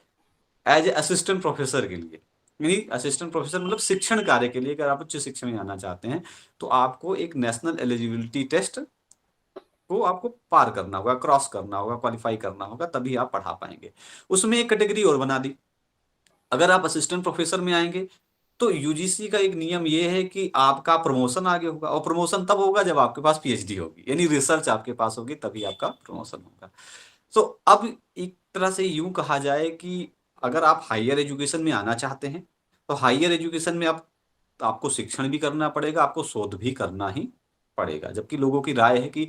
एज असिस्टेंट प्रोफेसर के लिए। यानी असिस्टेंट प्रोफेसर मतलब शिक्षण कार्य के लिए, अगर आप उच्च शिक्षा में आना चाहते हैं तो आपको एक नेशनल एलिजिबिलिटी टेस्ट को आपको पार करना होगा, क्रॉस करना होगा, क्वालिफाई करना होगा, तभी आप पढ़ा पाएंगे। उसमें एक कैटेगरी और बना दी, अगर आप असिस्टेंट प्रोफेसर में आएंगे तो यूजीसी का एक नियम ये है कि आपका प्रमोशन आगे होगा, और प्रमोशन तब होगा जब आपके पास पीएचडी होगी, यानी रिसर्च आपके पास होगी, तभी आपका प्रमोशन होगा। तो अब एक तरह से यूं कहा जाए कि अगर आप हायर एजुकेशन में आना चाहते हैं, तो हायर एजुकेशन में आप आपको शिक्षण भी करना पड़ेगा, आपको शोध भी करना ही पड़ेगा। जबकि लोगों की राय है कि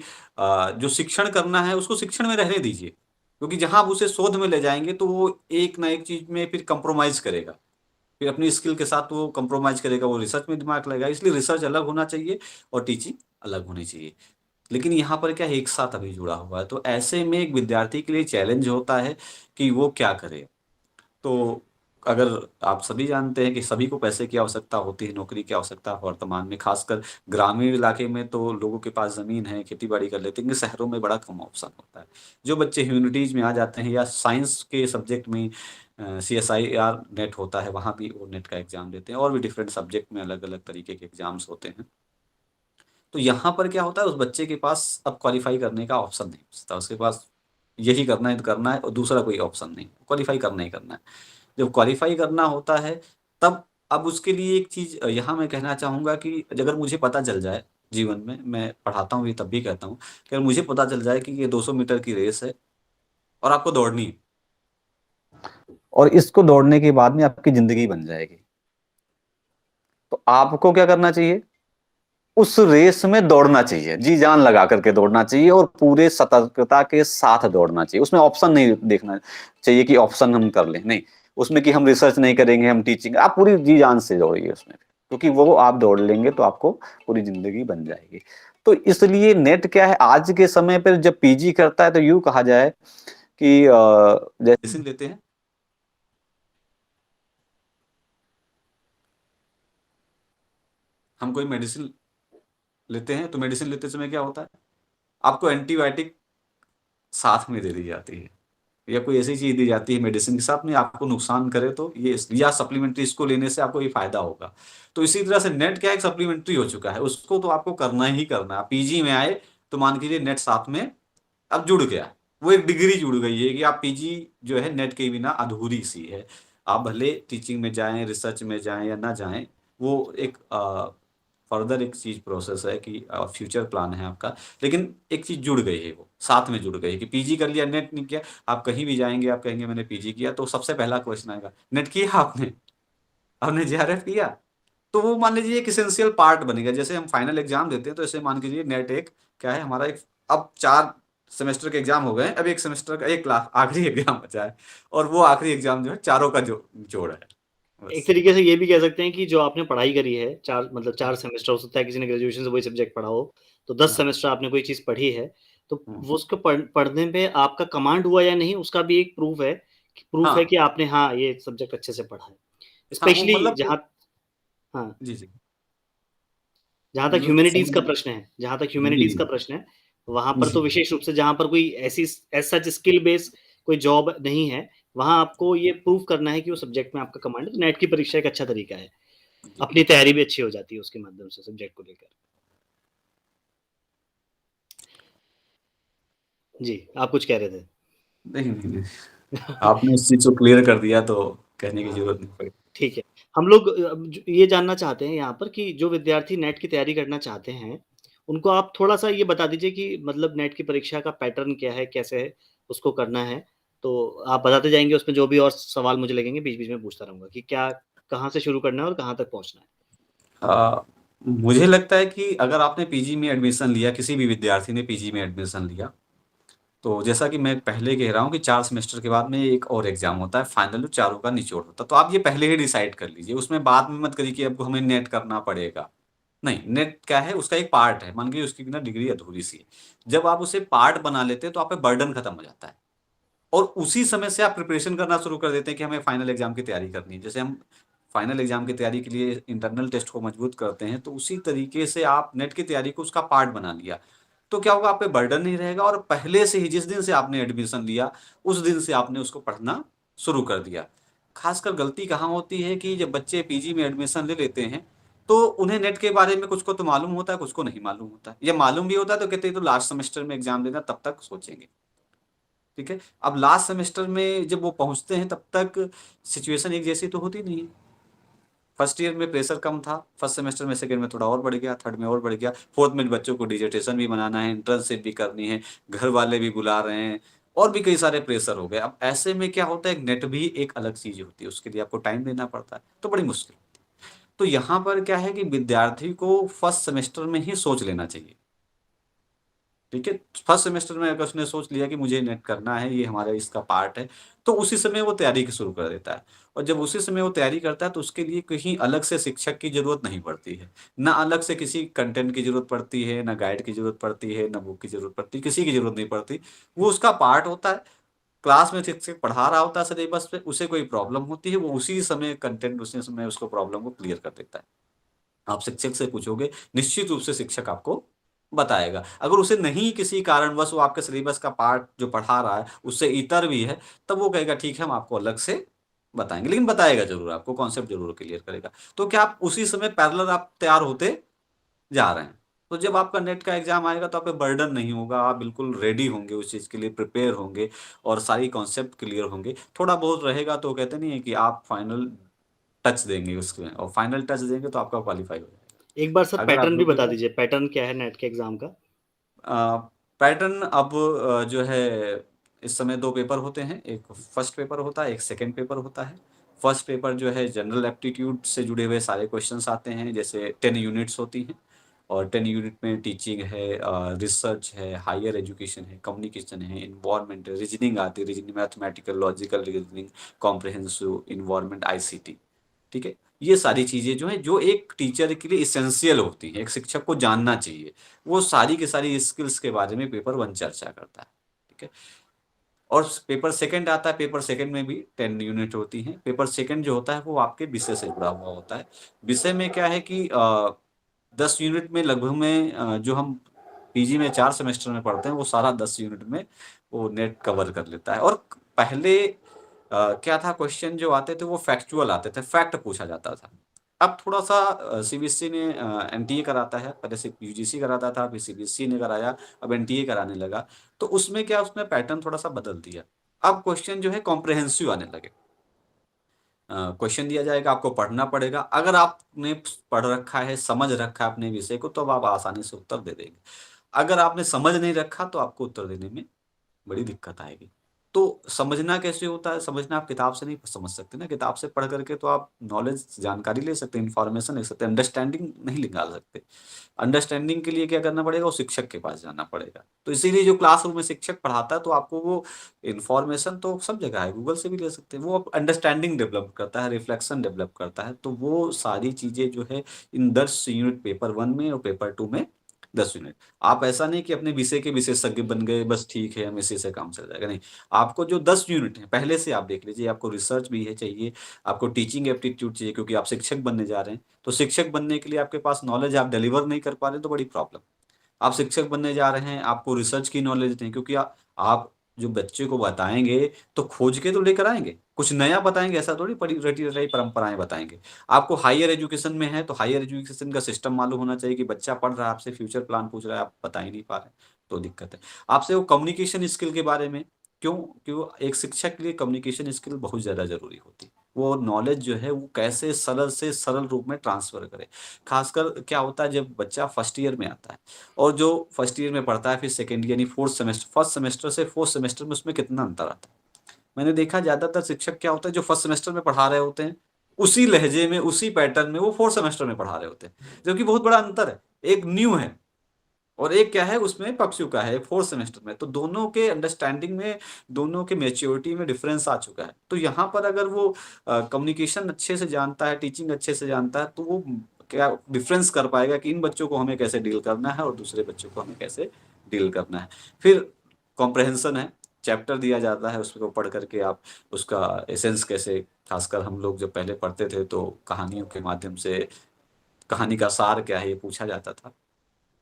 जो शिक्षण करना है उसको शिक्षण में रहने दीजिए, क्योंकि जहां आप उसे शोध में ले जाएंगे तो वो एक ना एक चीज में फिर कंप्रोमाइज करेगा, फिर अपनी स्किल के साथ वो कंप्रोमाइज करेगा, वो रिसर्च में दिमाग लगाएगा। इसलिए रिसर्च अलग होना चाहिए और टीचिंग अलग होनी चाहिए। लेकिन यहाँ पर क्या है, एक साथ अभी जुड़ा हुआ है, तो ऐसे में एक विद्यार्थी के लिए चैलेंज होता है कि वो क्या करे। तो अगर आप सभी जानते हैं कि सभी को पैसे की आवश्यकता होती है, नौकरी की आवश्यकता वर्तमान में, खासकर ग्रामीण इलाके में तो लोगों के पास जमीन है, खेती बाड़ी कर लेते हैं, कि शहरों में बड़ा कम ऑप्शन होता है। जो बच्चे ह्यूमैनिटीज में आ जाते हैं या साइंस के सब्जेक्ट में CSIR नेट होता है, वहाँ भी वो नेट का एग्जाम देते हैं, और भी डिफरेंट सब्जेक्ट में अलग अलग तरीके के एग्जाम्स होते हैं। तो यहाँ पर क्या होता है, उस बच्चे के पास अब क्वालिफाई करने का ऑप्शन नहीं बचता, उसके पास यही करना है तो करना है, और दूसरा कोई ऑप्शन नहीं, क्वालिफाई करना ही करना है। जब क्वालिफाई करना होता है, तब अब उसके लिए एक चीज यहाँ मैं कहना चाहूंगा कि अगर मुझे पता चल जाए, जीवन में मैं पढ़ाता हूँ ये तब भी कहता हूँ कि अगर मुझे पता चल जाए कि ये 200 मीटर की रेस है और आपको दौड़नी है, और इसको दौड़ने के बाद में आपकी जिंदगी बन जाएगी, तो आपको क्या करना चाहिए, उस रेस में दौड़ना चाहिए, जी जान लगा करके दौड़ना चाहिए, और पूरे सतर्कता के साथ दौड़ना चाहिए। उसमें ऑप्शन नहीं देखना चाहिए कि ऑप्शन हम कर लें, नहीं, उसमें कि हम रिसर्च नहीं करेंगे, हम टीचिंग, आप पूरी जी जान से दौड़िए उसमें, क्योंकि वो आप दौड़ लेंगे तो आपको पूरी जिंदगी बन जाएगी। तो इसलिए नेट क्या है, आज के समय पर जब पीजी करता है तो यूं कहा जाए कि जैसे लेते हैं, हम कोई मेडिसिन लेते हैं, तो मेडिसिन लेते समय क्या होता है, आपको एंटीबायोटिक साथ में दे दी जाती है, या कोई ऐसी चीज दी जाती है मेडिसिन के साथ में, आपको नुकसान करे तो ये, या सप्लीमेंट्री इसको लेने से आपको ये फायदा होगा। तो इसी तरह से नेट क्या एक सप्लीमेंट्री हो चुका है, उसको तो आपको करना ही करना है। पीजी में आए तो मान लीजिए नेट साथ में अब जुड़ गया, वो एक डिग्री जुड़ गई है कि आप पीजी जो है नेट के बिना अधूरी सी है। आप भले टीचिंग में जाएं, रिसर्च में जाएं या ना जाएं, वो एक फर्दर एक चीज प्रोसेस है कि फ्यूचर प्लान है आपका, लेकिन एक चीज जुड़ गई है, वो साथ में जुड़ गई है कि पीजी कर लिया, नेट नहीं किया। आप कहीं भी जाएंगे, आप कहेंगे मैंने पीजी किया, तो सबसे पहला क्वेश्चन आएगा, नेट किया आपने, आपने JRF किया। तो वो मान लीजिए एक इसेंशियल पार्ट बनेगा, जैसे हम फाइनल एग्जाम देते हैं, तो ऐसे मान लीजिए नेट एक क्या है हमारा एक, अब 4 सेमेस्टर के एग्जाम हो गए, अब एक सेमेस्टर का एक लाख आखिरी एग्जाम बचा है, और वो आखिरी एग्जाम जो है चारों का जो जोड़ है,
एक
बस।
तरीके से ये भी कह सकते हैं कि जो आपने पढ़ाई करी है, 4 मतलब 4 सेमेस्टर, हो सकता है किसी ने ग्रेजुएशन से वही सब्जेक्ट पढ़ा हो, तो 10
हाँ।
सेमेस्टर आपने कोई चीज़ पढ़ी है, तो
हम्म।
वो उसको पढ़ने पे आपका कमांड हुआ या नहीं, उसका भी एक प्रूफ है
हाँ।
कि आपने हाँ, ये सब्जेक्ट अच्छे से पढ़ा है।
हाँ, वो
स्पेशली
मतलब
जहाँ हाँ,
जी जी,
जहाँ तक
मतलब
ह्यूमैनिटीज़
समझ,
का प्रश्न है, जहाँ तक
जी
ह्यूमैनिटीज़ का प्रश्न है, वहाँ पर
जी,
तो विशेष रूप से जहाँ पर कोई ऐसी एज़ सच स्किल बेस कोई जॉब नहीं है, वहाँ आपको ये प्रूव करना है कि वो सब्जेक्ट में आपका कमांड है, तो नेट की परीक्षा एक अच्छा तरीका है।
जी।
अपनी तैयारी भी अच्छी हो जाती है उसके माध्यम से सब्जेक्ट को लेकर। जी, आप कुछ कह रहे थे?
नहीं नहीं नहीं, आपने उस चीज को क्लियर कर दिया तो कहने की
हाँ,
जरूरत नहीं पड़ी।
ठीक है। हम लोग ये जानना चाहते हैं यहाँ पर कि जो विद्यार्थी नेट की तैयारी करना चाहते हैं, उनको आप थोड़ा-सा ये बता दीजिए कि मतलब नेट की परीक्षा का पैटर्न क्या है, कैसे उसको करना है? तो आप बताते जाएँगे, उसमें जो भी और सवाल मुझे लगेंगे बीच-बीच में पूछता रहूँगा कि क्या कहाँ से शुरू करना है और कहाँ तक पहुँचना है?
मुझे लगता है कि अगर आपने पीजी में एडमिशन लिया, किसी भी विद्यार्थी ने पीजी में एडमिशन लिया, तो जैसा कि मैं पहले कह रहा हूँ कि 4 सेमेस्टर के बाद में एक और एग्जाम होता है, फाइनल चारों का निचोड़ होता है। तो आप ये पहले ही डिसाइड कर लीजिए, उसमें बाद में मत करिए कि अब हमें नेट करना पड़ेगा। नहीं, नेट क्या है, उसका एक पार्ट है, मान लीजिए उसकी बिना डिग्री अधूरी सी है। जब आप उसे पार्ट बना लेते हैं तो आप पे बर्डन खत्म हो जाता है, और उसी समय से आप प्रिपरेशन करना शुरू कर देते हैं कि हमें फाइनल एग्जाम की तैयारी करनी है। जैसे हम फाइनल एग्जाम की तैयारी के लिए इंटरनल टेस्ट को मजबूत करते हैं, तो उसी तरीके से आप नेट की तैयारी को उसका पार्ट बना लिया, तो क्या होगा, आप पे बर्डन नहीं रहेगा, और पहले से ही जिस दिन से आपने एडमिशन लिया, उस दिन से आपने उसको पढ़ना शुरू कर दिया। खासकर गलती कहाँ होती है कि जब बच्चे पीजी में एडमिशन ले लेते हैं, तो उन्हें नेट के बारे में कुछ को तो मालूम होता है, कुछ को नहीं मालूम होता है, या मालूम भी होता है तो कहते हैं तो लास्ट सेमेस्टर में एग्जाम देना, तब तक सोचेंगे। ठीक है, अब लास्ट सेमेस्टर में जब वो पहुंचते हैं, तब तक सिचुएशन एक जैसी तो होती नहीं है। फर्स्ट ईयर में प्रेशर कम था, फर्स्ट सेमेस्टर में, सेकंड में थोड़ा और बढ़ गया, थर्ड में और बढ़ गया, फोर्थ में बच्चों को डिजर्टेशन भी बनाना है, इंटर्नशिप भी करनी है, घर वाले भी बुला रहे हैं, और भी कई सारे प्रेशर हो गए। अब ऐसे में क्या होता है, नेट भी एक अलग चीज होती है, उसके लिए आपको टाइम देना पड़ता है, तो बड़ी मुश्किल होती है। तो यहाँ पर क्या है कि विद्यार्थी को फर्स्ट सेमेस्टर में ही सोच लेना चाहिए। ठीक है, फर्स्ट सेमेस्टर में अगर उसने सोच लिया कि मुझे नेट करना है, ये हमारा इसका पार्ट है, तो उसी समय वो तैयारी की शुरू कर देता है। और जब उसी समय वो तैयारी करता है तो उसके लिए कहीं अलग से शिक्षक की जरूरत नहीं पड़ती है, ना अलग से किसी कंटेंट की जरूरत पड़ती है, ना गाइड की जरूरत पड़ती है, ना बुक की जरूरत पड़ती है, किसी की जरूरत नहीं पड़ती। वो उसका पार्ट होता है, क्लास में शिक्षक पढ़ा रहा होता है सिलेबस पे, उसे कोई प्रॉब्लम होती है, वो उसी समय कंटेंट, उसी समय उसको प्रॉब्लम को क्लियर कर देता है। आप शिक्षक से पूछोगे, निश्चित रूप से शिक्षक आपको बताएगा। अगर उसे नहीं किसी कारणवश वो आपके सिलेबस का पार्ट जो पढ़ा रहा है उससे इतर भी है, तब वो कहेगा ठीक है हम आपको अलग से बताएंगे, लेकिन बताएगा जरूर, आपको कॉन्सेप्ट जरूर क्लियर करेगा। तो क्या आप उसी समय पैरेलल आप तैयार होते जा रहे हैं। तो जब आपका नेट का एग्जाम आएगा तो आप पे बर्डन नहीं होगा, आप बिल्कुल रेडी होंगे, उस चीज के लिए प्रिपेयर होंगे, और सारी कॉन्सेप्ट क्लियर होंगे। थोड़ा बहुत रहेगा तो कहते नहीं है कि आप फाइनल टच देंगे उसमें, और फाइनल टच देंगे तो आपका क्वालिफाई हो जाएगा।
एक बार सर
अगर आप
पैटर्न भी
दो
बता
पेपर,
दीजिए, पैटर्न क्या है नेट के एग्जाम का?
पैटर्न अब जो है, इस समय दो पेपर होते हैं, एक फर्स्ट पेपर होता है, एक सेकंड पेपर होता है। फर्स्ट पेपर जो है जनरल एप्टीट्यूड से जुड़े हुए सारे क्वेश्चंस आते हैं, जैसे 10 यूनिट्स होती हैं, और 10 यूनिट में टीचिंग है, रिसर्च है, हायर एजुकेशन है, कम्युनिकेशन है, इन्वायरमेंट है, रीजनिंग आती है, reasoning mathematical logical reasoning, comprehensive, environment, ICT. ठीक है, ये सारी चीजें जो है जो एक टीचर के लिए इसेंशियल होती हैं, एक शिक्षक को जानना चाहिए, वो सारी की सारी स्किल्स के बारे में पेपर वन चर्चा करता है। ठीक है, और पेपर सेकंड आता है, पेपर सेकंड में भी 10 यूनिट होती हैं। पेपर सेकंड जो होता है वो आपके विषय से जुड़ा हुआ होता है। विषय में क्या है कि 10 यूनिट में लगभग में जो हम पीजी में 4 सेमेस्टर में पढ़ते हैं वो सारा 10 यूनिट में वो नेट कवर कर लेता है। और पहले क्या था, क्वेश्चन जो आते थे वो फैक्चुअल आते थे, फैक्ट पूछा जाता था। अब थोड़ा सा सीबीएसई ने एनटीए कराता है, पहले से यूजीसी कराता था, फिर सीबीएसई ने कराया, अब एनटीए कराने लगा। तो उसमें क्या, उसने पैटर्न थोड़ा सा बदल दिया। अब क्वेश्चन जो है कॉम्प्रिहेंसिव आने लगे। क्वेश्चन दिया जाएगा, आपको पढ़ना पड़ेगा, अगर आपने पढ़ रखा है, समझ रखा है अपने विषय को, तो अब आप आसानी से उत्तर दे देंगे। अगर आपने समझ नहीं रखा तो आपको उत्तर देने में बड़ी दिक्कत आएगी। तो समझना कैसे होता है, समझना आप किताब से नहीं समझ सकते ना, किताब से पढ़ करके तो आप नॉलेज जानकारी ले सकते हैं, इंफॉर्मेशन ले सकते हैं, अंडरस्टैंडिंग नहीं निकाल सकते। अंडरस्टैंडिंग के लिए क्या करना पड़ेगा, वो शिक्षक के पास जाना पड़ेगा। तो इसीलिए जो क्लासरूम में शिक्षक पढ़ाता है तो आपको वो इन्फॉर्मेशन तो सब जगह है, गूगल से भी ले सकते हैं, वो अंडरस्टैंडिंग डेवलप करता है, रिफ्लेक्शन डेवलप करता है। तो वो सारी चीजें जो है इन 10 यूनिट पेपर वन में और पेपर टू में 10 यूनिट। आप ऐसा नहीं कि अपने विषय के विशेषज्ञ बन गए, बस ठीक है हम इसी से काम चल जाएगा, नहीं। आपको जो 10 यूनिट है पहले से आप देख लीजिए, आपको रिसर्च भी है चाहिए, आपको टीचिंग एप्टीट्यूड चाहिए, क्योंकि आप शिक्षक बनने जा रहे हैं। तो शिक्षक बनने के लिए आपके पास नॉलेज आप डिलीवर नहीं कर पा रहे तो बड़ी प्रॉब्लम। आप शिक्षक बनने जा रहे हैं, आपको रिसर्च की नॉलेज नहीं, क्योंकि आप जो बच्चे को बताएंगे तो खोज के तो लेकर आएंगे, कुछ नया बताएंगे, ऐसा थोड़ी पड़ी रटी रटाई परंपराएं बताएंगे। आपको हायर एजुकेशन में है तो हायर एजुकेशन का सिस्टम मालूम होना चाहिए, कि बच्चा पढ़ रहा है, आपसे फ्यूचर प्लान पूछ रहा है, आप बता ही नहीं पा रहे, तो दिक्कत है। आपसे वो कम्युनिकेशन स्किल के बारे में, क्यों, क्यों एक शिक्षक के लिए कम्युनिकेशन स्किल बहुत ज्यादा जरूरी होती है। वो नॉलेज जो है वो कैसे सरल से सरल रूप में ट्रांसफर करे। खासकर क्या होता है जब बच्चा फर्स्ट ईयर में आता है, और जो फर्स्ट ईयर में पढ़ता है, फिर सेकेंड यानी फोर्थ सेमेस्टर, फर्स्ट सेमेस्टर से फोर्थ सेमेस्टर में उसमें कितना अंतर आता है। मैंने देखा ज्यादातर शिक्षक क्या होता है, जो फर्स्ट सेमेस्टर में पढ़ा रहे होते हैं उसी लहजे में, उसी पैटर्न में वो फोर्थ सेमेस्टर में पढ़ा रहे होते हैं, जबकि बहुत बड़ा अंतर है। एक न्यू है और एक क्या है, उसमें पक्षु का है फोर्थ सेमेस्टर में, तो दोनों के अंडरस्टैंडिंग में, दोनों के मेच्योरिटी में डिफरेंस आ चुका है। तो यहाँ पर अगर वो कम्युनिकेशन अच्छे से जानता है, टीचिंग अच्छे से जानता है, तो वो क्या डिफरेंस कर पाएगा कि इन बच्चों को हमें कैसे डील करना है और दूसरे बच्चों को हमें कैसे डील करना है। फिर कॉम्प्रहेंशन है, चैप्टर दिया जाता है, उसको पढ़ करके आप उसका एसेंस कैसे, खासकर हम लोग जब पहले पढ़ते थे तो कहानियों के माध्यम से कहानी का सार क्या है ये पूछा जाता था।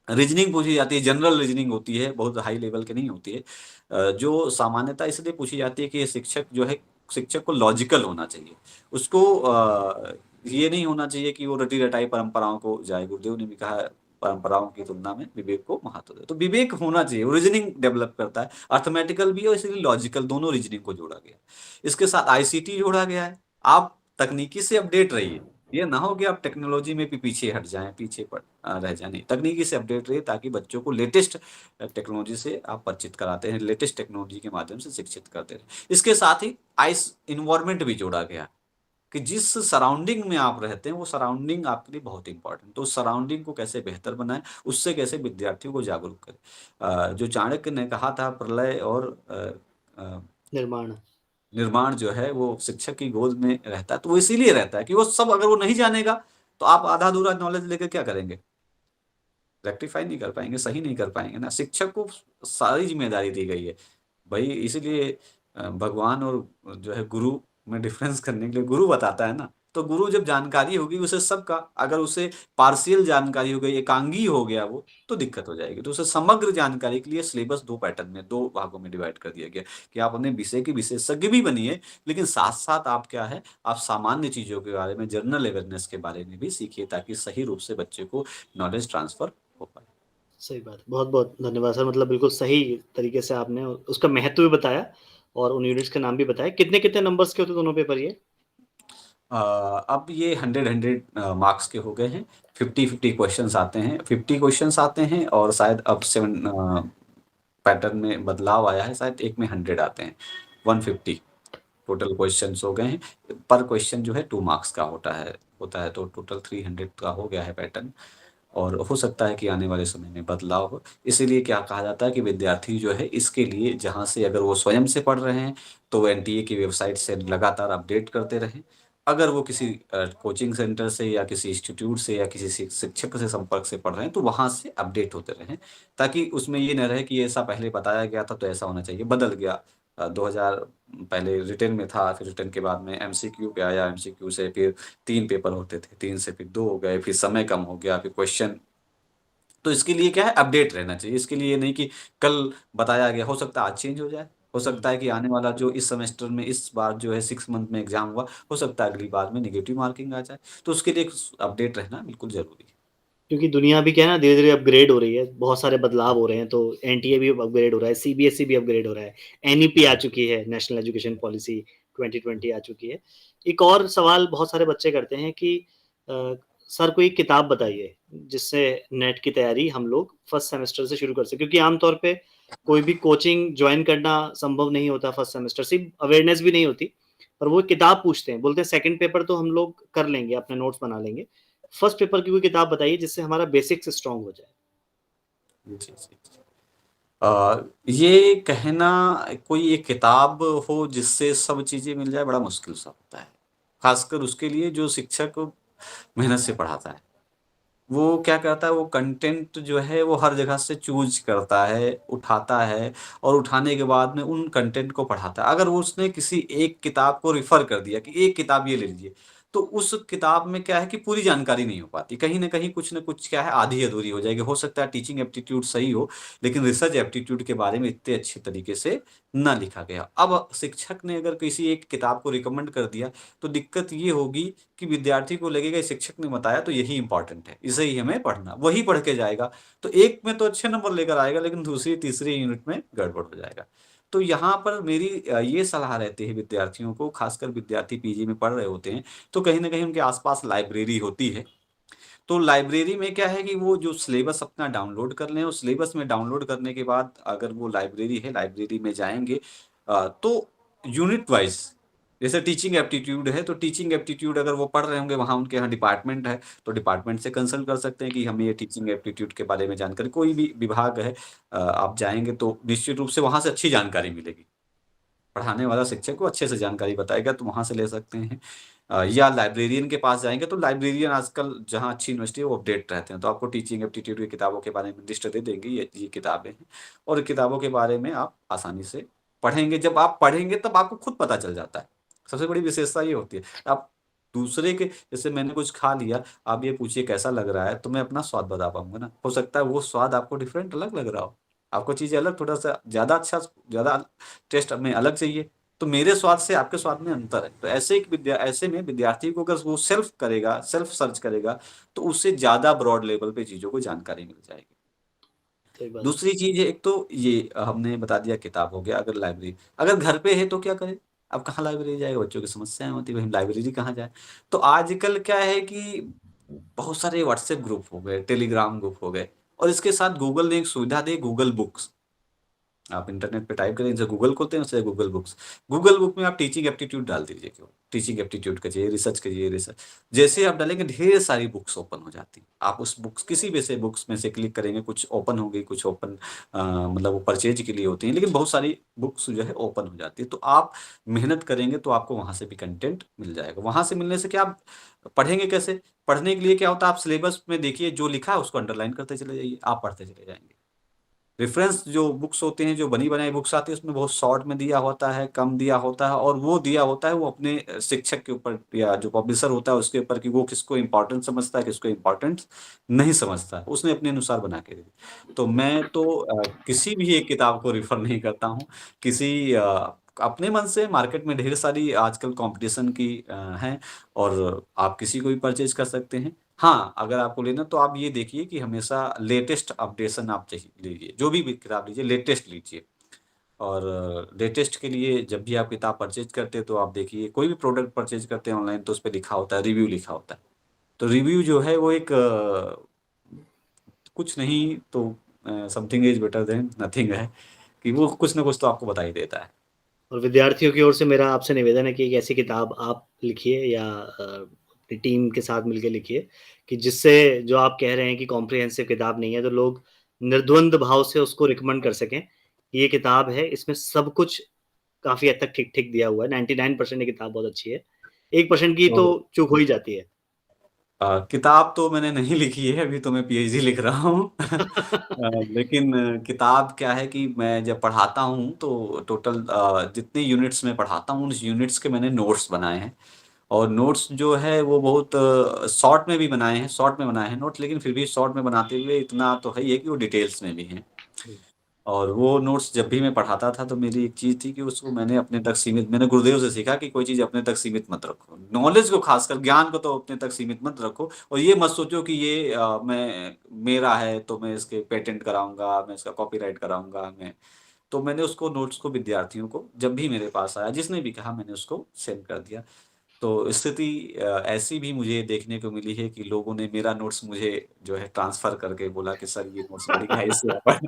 रीजनिंग पूछी जाती है, जनरल रीजनिंग होती है, बहुत हाई लेवल की नहीं होती है। जो सामान्यता इसलिए पूछी जाती है कि ये शिक्षक जो है, शिक्षक को लॉजिकल होना चाहिए, उसको ये नहीं होना चाहिए कि वो रटी रटाई परंपराओं को जाए। गुरुदेव ने भी कहा है, परंपराओं की तुलना में विवेक को महत्व दे। तो विवेक होना चाहिए, रीजनिंग डेवलप करता है, अर्थमेटिकल भी और इसलिए लॉजिकल, दोनों रीजनिंग को जोड़ा गया। इसके साथ आईसीटी जोड़ा गया है। आप तकनीकी से अपडेट रहिए, ये ना हो कि आप टेक्नोलॉजी में भी पीछे हट जाएं, पीछे रह जाए। नहीं, तकनीकी से अपडेट रहिए ताकि बच्चों को लेटेस्ट टेक्नोलॉजी से आप परिचित कराते हैं, लेटेस्ट टेक्नोलॉजी के माध्यम से शिक्षित करते हैं। इसके साथ ही आइस इन्वायरमेंट भी जोड़ा गया कि जिस सराउंडिंग में आप रहते हैं वो सराउंडिंग आपके लिए बहुत इंपॉर्टेंट। तो उस सराउंडिंग को कैसे बेहतर बनाएं, उससे कैसे विद्यार्थियों को जागरूक करें। जो चाणक्य ने कहा था, प्रलय और अ,
निर्माण।
निर्माण जो है वो शिक्षक की गोद में रहता है। तो वो इसीलिए रहता है कि वो सब अगर वो नहीं जानेगा तो आप आधा अधूरा नॉलेज लेकर क्या करेंगे, रेक्टिफाई नहीं कर पाएंगे, सही नहीं कर पाएंगे ना। शिक्षक को सारी जिम्मेदारी दी गई है भाई। इसीलिए भगवान और जो है गुरु में डिफरेंस करने के लिए गुरु बताता है ना। तो गुरु जब जानकारी होगी उसे सबका, अगर उसे पार्शियल जानकारी हो गई, एकांगी हो गया वो, तो दिक्कत हो जाएगी। तो उसे समग्र जानकारी के लिए सिलेबस दो पैटर्न में, दो भागों में डिवाइड कर दिया गया कि आप अपने विषय के विशेषज्ञ भी बनिए, लेकिन साथ साथ आप क्या है, आप सामान्य चीजों के बारे में, जनरल अवेयरनेस के बारे में भी सीखिए ताकि सही रूप से बच्चे को नॉलेज ट्रांसफर हो पाए।
सही बात है। बहुत-बहुत धन्यवाद सर, मतलब बिल्कुल सही तरीके से आपने उसका महत्व भी बताया और उन यूनिट्स के नाम भी बताए। कितने-कितने नंबर्स के होते हैं दोनों पेपर ये?
अब ये 100 मार्क्स के हो गए हैं। 50-50 क्वेश्चंस आते हैं, 50 क्वेश्चंस आते हैं, और शायद अब 7 पैटर्न में बदलाव आया है, शायद एक में 100 आते हैं। 150 टोटल क्वेश्चंस हो गए हैं। पर क्वेश्चन जो है 2 मार्क्स का होता है, तो टोटल 300 का हो गया है पैटर्न। और हो सकता है कि आने वाले समय में बदलाव हो। इसीलिए क्या कहा जाता है कि विद्यार्थी जो है इसके लिए, जहाँ से अगर वो स्वयं से पढ़ रहे हैं तो एनटीए की वेबसाइट से लगातार अपडेट करते रहें। अगर वो किसी कोचिंग सेंटर से या किसी इंस्टीट्यूट से या किसी शिक्षक से संपर्क से पढ़ रहे हैं तो वहाँ से अपडेट होते रहें, ताकि उसमें ये न रहे कि ऐसा पहले बताया गया था तो ऐसा होना चाहिए, बदल गया। 2000 पहले रिटर्न में था, फिर रिटर्न के बाद में एमसीक्यू पे आया, एमसीक्यू से फिर 3 पेपर होते थे, 3 से फिर 2 हो गए, फिर समय कम हो गया, फिर क्वेश्चन। तो इसके लिए क्या है, अपडेट रहना चाहिए। इसके लिए ये नहीं कि कल बताया गया, हो सकता है आज चेंज हो जाए, हो
हुँ,
सकता है कि आने वाला जो इस सेमेस्टर में इस बार जो है 6 मंथ में एग्जाम हुआ, हो सकता है अगली बार में नेगेटिव मार्किंग आ जाए। तो उसके लिए अपडेट रहना बिल्कुल जरूरी है।
क्योंकि दुनिया भी क्या है ना धीरे-धीरे अपग्रेड हो रही है, बहुत सारे बदलाव हो रहे हैं, तो एनटीए भी अपग्रेड हो रहा है, सीबीएसई भी अपग्रेड हो रहा है, एनईपी आ चुकी है, नेशनल एजुकेशन पॉलिसी 2020 आ चुकी है। एक और सवाल बहुत सारे बच्चे करते हैं कि सर कोई किताब बताइए, जिससे नेट की तैयारी हम लोग फर्स्ट सेमेस्टर से शुरू कर सकें, क्योंकि आम तौर पे कोई भी कोचिंग जॉइन करना संभव नहीं होता फर्स्ट सेमेस्टर से, अवेयरनेस भी नहीं होती, पर वो किताब पूछते हैं, बोलते हैं सेकंड पेपर तो हम लोग कर लेंगे, अपने नोट्स बना लेंगे। फर्स्ट पेपर की कोई किताब बताइए जिससे हमारा बेसिक्स स्ट्रॉन्ग हो जाए।
जी जी जी। ये कहना, कोई एक किताब हो जिससे सब चीजें मिल जाए, बड़ा मुश्किल सा होता है, खासकर उसके लिए जो शिक्षक मेहनत से पढ़ाता है। वो क्या करता है, वो कंटेंट जो है वो हर जगह से चूज करता है, उठाता है, और उठाने के बाद में उन कंटेंट को पढ़ाता है। अगर वो उसने किसी एक किताब को रिफर कर दिया कि एक किताब ये ले लीजिए, तो उस किताब में क्या है कि पूरी जानकारी नहीं हो पाती, कहीं ना कहीं कुछ ना कुछ क्या है, आधी अधूरी हो जाएगी। हो सकता है टीचिंग एप्टीट्यूड सही हो, लेकिन रिसर्च एप्टीट्यूड के बारे में इतने अच्छे तरीके से ना लिखा गया। अब शिक्षक ने अगर किसी एक किताब को रिकमेंड कर दिया, तो दिक्कत ये होगी कि विद्यार्थी को लगेगा इस शिक्षक ने बताया तो यही इंपॉर्टेंट है, इसे ही हमें पढ़ना, वही पढ़ के जाएगा। तो एक में तो अच्छे नंबर लेकर आएगा, लेकिन दूसरी तीसरी यूनिट में गड़बड़ हो जाएगा। तो यहाँ पर मेरी ये सलाह रहती है विद्यार्थियों को, खासकर विद्यार्थी पीजी में पढ़ रहे होते हैं, तो कहीं ना कहीं उनके आसपास लाइब्रेरी होती है। तो लाइब्रेरी में क्या है कि वो जो सिलेबस अपना डाउनलोड कर लें, उस सिलेबस में डाउनलोड करने के बाद अगर वो लाइब्रेरी है, लाइब्रेरी में जाएंगे, तो यूनिट वाइज, जैसे टीचिंग एप्टीट्यूड है तो टीचिंग एप्टीट्यूड अगर वो पढ़ रहे होंगे, वहाँ उनके यहाँ डिपार्टमेंट है, तो डिपार्टमेंट से कंसल्ट कर सकते हैं कि हमें ये टीचिंग एप्टीट्यूड के बारे में जानकारी, कोई भी विभाग है, आप जाएंगे तो निश्चित रूप से वहाँ से अच्छी जानकारी मिलेगी। पढ़ाने वाला शिक्षक को अच्छे से जानकारी बताएगा, तो वहां से ले सकते हैं। या लाइब्रेरियन के पास जाएंगे, तो लाइब्रेरियन आजकल जहाँ अच्छी यूनिवर्सिटी है वो अपडेट रहते हैं, तो आपको टीचिंग एप्टीट्यूड की किताबों के बारे में लिस्ट दे देंगे, ये किताबें हैं, और किताबों के बारे में आप आसानी से पढ़ेंगे। जब आप पढ़ेंगे तब आपको खुद पता चल जाता है। सबसे बड़ी विशेषता ये होती है, आप दूसरे के, जैसे मैंने कुछ खा लिया, आप ये पूछिए कैसा लग रहा है, तो मैं अपना स्वाद बता पाऊंगा ना। हो सकता है वो स्वाद आपको डिफरेंट अलग लग रहा हो, आपको चीजें अलग, थोड़ा सा ज्यादा अच्छा, ज्यादा टेस्ट में अलग चाहिए, तो मेरे स्वाद से आपके स्वाद में अंतर है। तो ऐसे में विद्यार्थी को अगर वो सेल्फ करेगा, सेल्फ सर्च करेगा, तो उससे ज्यादा ब्रॉड लेवल पे चीजों को जानकारी मिल जाएगी।
सही बात है।
दूसरी चीज है, एक तो ये हमने बता दिया किताब हो गया, अगर लाइब्रेरी, अगर घर पे है तो क्या करें। अब कहाँ लाइब्रेरी जाएगा, बच्चों की समस्याएँ होती हैं, भाई लाइब्रेरी कहाँ जाए? तो आजकल क्या है कि बहुत सारे व्हाट्सएप ग्रुप हो गए, टेलीग्राम ग्रुप हो गए और इसके साथ गूगल ने एक सुविधा दी, गूगल बुक्स। आप इंटरनेट पे टाइप करें, जैसे गूगल खोलते हैं उससे गूगल बुक्स। गूगल बुक में आप टीचिंग एप्टीट्यूड डाल दीजिए केवल, टीचिंग एप्टीट्यूड करिए, रिसर्च करिए, रिसर्च। जैसे ही आप डालेंगे ढेर सारी बुक्स ओपन हो जाती हैं। आप उस बुक्स किसी भी से बुक्स में से क्लिक करेंगे, कुछ ओपन होगी, कुछ ओपन मतलब वो परचेज के लिए होती हैं, लेकिन बहुत सारी बुक्स जो है ओपन हो जाती है। तो आप मेहनत करेंगे तो आपको वहाँ से भी कंटेंट मिल जाएगा। वहाँ से मिलने से क्या, आप पढ़ेंगे कैसे? पढ़ने के लिए क्या होता है, आप सिलेबस में देखिए जो लिखा है उसको अंडरलाइन करते चले जाइए, आप पढ़ते चले जाएँगे। रेफरेंस जो बुक्स होते हैं, जो बनी बनाई बुक्स आती है, उसमें बहुत शॉर्ट में दिया होता है, कम दिया होता है, और वो दिया होता है वो अपने शिक्षक के ऊपर या जो पब्लिशर होता है उसके ऊपर कि वो किसको इम्पोर्टेंट समझता है, किसको इम्पोर्टेंट नहीं समझता है, उसने अपने अनुसार बना के दी। तो मैं तो किसी भी एक किताब को रेफर नहीं करता हूँ, किसी अपने मन से। मार्केट में ढेर सारी आजकल कॉम्पिटिशन की हैं, और आप किसी को भी परचेज कर सकते हैं। हाँ, अगर आपको लेना तो आप ये देखिए कि हमेशा लेटेस्ट अपडेशन आप चाहिए लीजिए, जो भी किताब लीजिए लेटेस्ट लीजिए। और लेटेस्ट के लिए जब भी आप किताब परचेज करते हैं तो आप देखिए, कोई भी प्रोडक्ट परचेज करते हैं ऑनलाइन तो उस पे लिखा होता है, रिव्यू लिखा होता है। तो रिव्यू जो है वो एक कुछ नहीं तो something is better than nothing है, कि वो कुछ ना कुछ तो आपको बता ही देता है।
और विद्यार्थियों की ओर से मेरा आपसे निवेदन है कि एक ऐसी किताब आप लिखिए या अपनी टीम के साथ मिलकर लिखिए कि जिससे, जो आप कह रहे हैं कि कॉम्प्रिहेंसिव किताब नहीं है, तो लोग निर्द्वंद भाव से उसको रिकमेंड कर सकें। ये किताब है, इसमें सब कुछ काफी हद तक ठीक ठीक दिया हुआ है। 99% ये किताब बहुत अच्छी है, 1% की तो
तो
चूक हो ही जाती है।
किताब तो मैंने नहीं लिखी है, अभी तो मैं पीएचडी लिख रहा हूँ। लेकिन किताब क्या है कि मैं जब पढ़ाता हूँ तो टोटल जितने यूनिट्स में पढ़ाता हूँ, उस यूनिट्स के मैंने नोट्स बनाए हैं। और नोट्स जो है वो बहुत शॉर्ट में भी बनाए हैं, शॉर्ट में बनाए हैं नोट्स, लेकिन फिर भी शॉर्ट में बनाते हुए इतना तो है ही है कि वो डिटेल्स में भी हैं। और वो नोट्स जब भी मैं पढ़ाता था तो मेरी एक चीज़ थी कि उसको मैंने अपने तक सीमित, मैंने गुरुदेव से सीखा कि कोई चीज़ अपने तक सीमित मत रखो। नॉलेज को, खासकर ज्ञान को तो अपने तक सीमित मत रखो, और ये मत सोचो कि ये मैं मेरा है तो मैं इसके पेटेंट कराऊंगा, मैं इसका कॉपीराइट कराऊंगा मैं। तो मैंने उसको नोट्स को विद्यार्थियों को जब भी मेरे पास आया, जिसने भी कहा, मैंने उसको सेंड कर दिया। तो स्थिति ऐसी भी मुझे देखने को मिली है कि लोगों ने मेरा नोट्स मुझे जो है ट्रांसफ़र करके बोला कि सर ये नोट्स बढ़िया है, इससे आप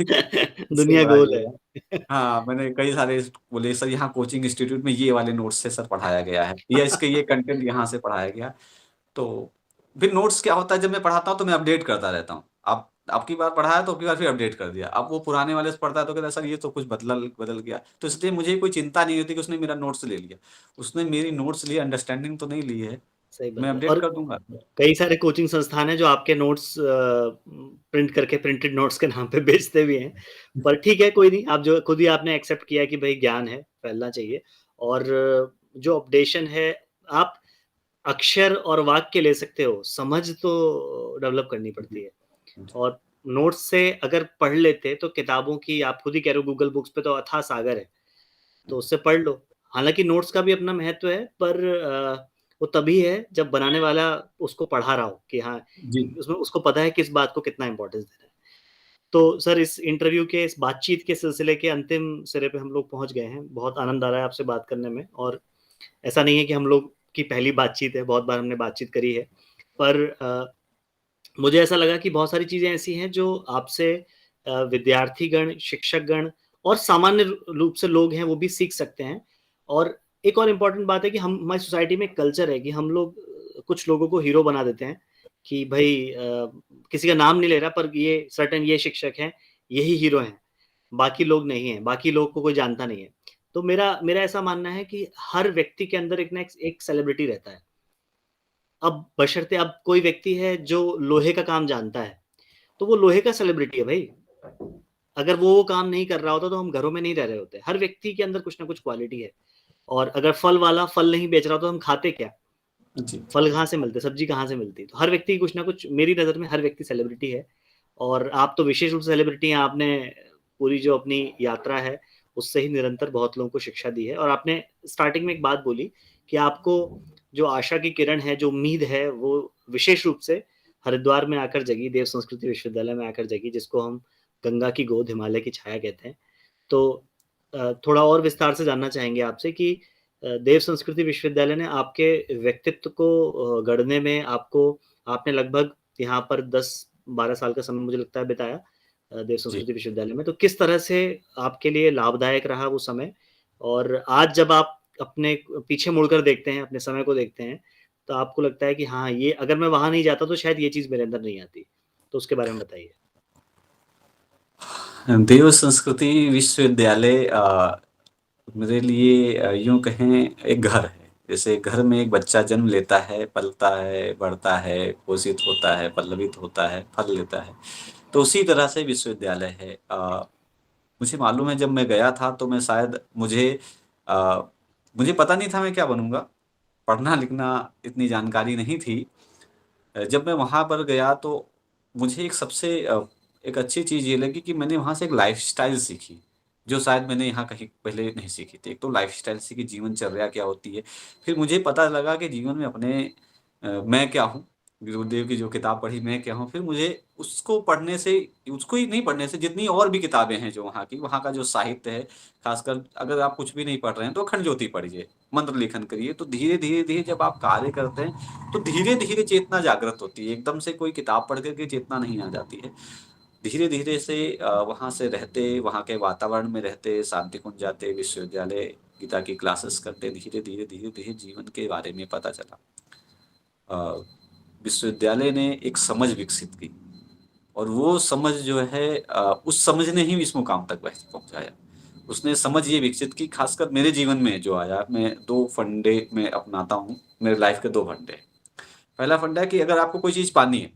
इससे
दुनिया गोल
पढ़ाइएगा।
है।
हाँ, मैंने कई सारे बोले सर यहाँ कोचिंग इंस्टीट्यूट में ये वाले नोट्स से सर पढ़ाया गया है, या इसके ये कंटेंट यहाँ से पढ़ाया गया। तो फिर नोट्स क्या होता है, जब मैं पढ़ाता हूँ तो मैं अपडेट करता रहता हूँ। अब की बार पढ़ाया तो अब की बार फिर अपडेट कर दिया। अब वो पुराने वाले से पढ़ता है तो कहता है सर ये तो कुछ बदल गया। तो इसलिए मुझे कोई चिंता नहीं होती कि उसने मेरा नोट्स ले लिया। उसने मेरी नोट्स ली, अंडरस्टैंडिंग तो नहीं ली है।
सही
मैं
बात है।
अपडेट
और
कर दूँगा।
कई सारे कोचिंग संस्थान हैं जो आपके नोट्स प्रिंट करके प्रिंटेड नोट्स के नाम पे बेचते भी हैं। पर ठीक है, कोई नहीं, आप जो खुद ही आपने एक्सेप्ट किया कि भाई ज्ञान है, फैलना चाहिए। और जो अपडेशन है, आप अक्षर और वाक्य ले सकते हो, समझ तो डेवलप करनी
जी,
पड़ती है।
जी,
और नोट्स से अगर पढ़ लेते तो किताबों की, आप खुद ही कह रहे हो गूगल बुक्स पे तो अथाह सागर है, तो उससे पढ़ लो। हालाँकि नोट्स का भी अपना महत्व है, पर वो तभी है जब बनाने वाला उसको पढ़ा रहा हो कि हाँ,
जी।
उसमें उसको पता है किस बात को कितना इम्पोर्टेंस देना है। तो सर, इस इंटरव्यू के, इस बातचीत के सिलसिले के अंतिम सिरे पे हम लोग पहुँच गए हैं। बहुत आनंद आ रहा है आपसे बात करने में, और ऐसा नहीं है कि हम लोग की पहली बातचीत है, बहुत बार हमने बातचीत करी है। पर मुझे ऐसा लगा कि बहुत सारी चीज़ें ऐसी हैं जो आपसे विद्यार्थीगण, शिक्षकगण और सामान्य रूप से लोग हैं, वो भी सीख सकते हैं। और एक और इम्पोर्टेंट बात है कि हम, हमारी सोसाइटी में एक कल्चर है कि हम लोग कुछ लोगों को हीरो बना देते हैं कि भई किसी का नाम नहीं ले रहा, पर ये सर्टेन ये शिक्षक हैं, यही हीरो हैं, बाकी लोग नहीं हैं, बाकी लोग को कोई जानता नहीं है। तो मेरा मेरा ऐसा मानना है कि हर व्यक्ति के अंदर एक ना एक सेलिब्रिटी रहता है। अब बशर्ते, अब कोई व्यक्ति है जो लोहे का काम जानता है, तो वो लोहे का सेलिब्रिटी है भई। अगर वो काम नहीं कर रहा होता तो हम घरों में नहीं रह रहे होते। हर व्यक्ति के अंदर कुछ ना कुछ क्वालिटी है। और अगर फल वाला फल नहीं बेच रहा, तो हम खाते क्या?
जी।
फल कहाँ से मिलते, सब्ज़ी कहाँ से मिलती? तो हर व्यक्ति की कुछ ना कुछ, मेरी नज़र में हर व्यक्ति सेलिब्रिटी है। और आप तो विशेष रूप से सेलिब्रिटी हैं। आपने पूरी जो अपनी यात्रा है, उससे ही निरंतर बहुत लोगों को शिक्षा दी है। और आपने स्टार्टिंग में एक बात बोली कि आपको जो आशा की किरण है, जो उम्मीद है, वो विशेष रूप से हरिद्वार में आकर जगी, देव संस्कृति विश्वविद्यालय में आकर जगी, जिसको हम गंगा की गोद, हिमालय की छाया कहते हैं। तो थोड़ा और विस्तार से जानना चाहेंगे आपसे कि देव संस्कृति विश्वविद्यालय ने आपके व्यक्तित्व को गढ़ने में आपको, आपने लगभग यहाँ पर 10-12 साल का समय मुझे लगता है बिताया देव
जी।
संस्कृति विश्वविद्यालय में, तो किस तरह से आपके लिए लाभदायक रहा वो समय? और आज जब आप अपने पीछे मुड़कर देखते हैं, अपने समय को देखते हैं, तो आपको लगता है कि हाँ, ये अगर मैं वहाँ नहीं जाता तो शायद ये चीज़ मेरे अंदर नहीं आती। तो उसके बारे में बताइए?
देव संस्कृति विश्वविद्यालय मेरे लिए यूँ कहें एक घर है। जैसे घर में एक बच्चा जन्म लेता है, पलता है, बढ़ता है, पोषित होता है, पल्लवित होता है, फल लेता है। तो उसी तरह से विश्वविद्यालय है। मुझे मालूम है जब मैं गया था तो मैं शायद अ, मुझे पता नहीं था मैं क्या बनूँगा। पढ़ना-लिखना इतनी जानकारी नहीं थी। जब मैं वहाँ पर गया तो मुझे एक अच्छी चीज़ ये लगी कि मैंने वहाँ से एक लाइफ़स्टाइल सीखी, जो शायद मैंने यहाँ कहीं पहले नहीं सीखी थी। एक तो लाइफ़स्टाइल सीखी, जीवनचर्या क्या होती है। फिर मुझे पता लगा कि जीवन में मैं क्या हूँ, गुरुदेव की जो किताब पढ़ी मैं क्या हूँ, फिर मुझे उसको पढ़ने से, उसको ही नहीं पढ़ने से, जितनी और भी किताबें हैं जो वहाँ की, वहाँ का जो साहित्य है, ख़ासकर अगर आप कुछ भी नहीं पढ़ रहे हैं तो अखंड ज्योति पढ़िए, मंत्र लेखन करिए, तो धीरे-धीरे जब आप कार्य करते हैं तो धीरे-धीरे चेतना जागृत होती है। एकदम से कोई किताब पढ़ कर के चेतना नहीं आ जाती है। धीरे-धीरे से वहाँ से रहते, वहाँ के वातावरण में रहते, शांति कुंज जाते, विश्वविद्यालय गीता की क्लासेस करते, धीरे-धीरे जीवन के बारे में पता चला। अ, विश्वविद्यालय ने एक समझ विकसित की और वो समझ जो है उस समझ ने ही इस मुकाम तक पहुँचाया। उसने समझ ये विकसित की, खासकर मेरे जीवन में जो आया, मैं 2 फंडे मैं अपनाता हूँ, मेरे लाइफ़ के 2 फंडे। पहला फंडा है कि अगर आपको कोई चीज़ पानी है,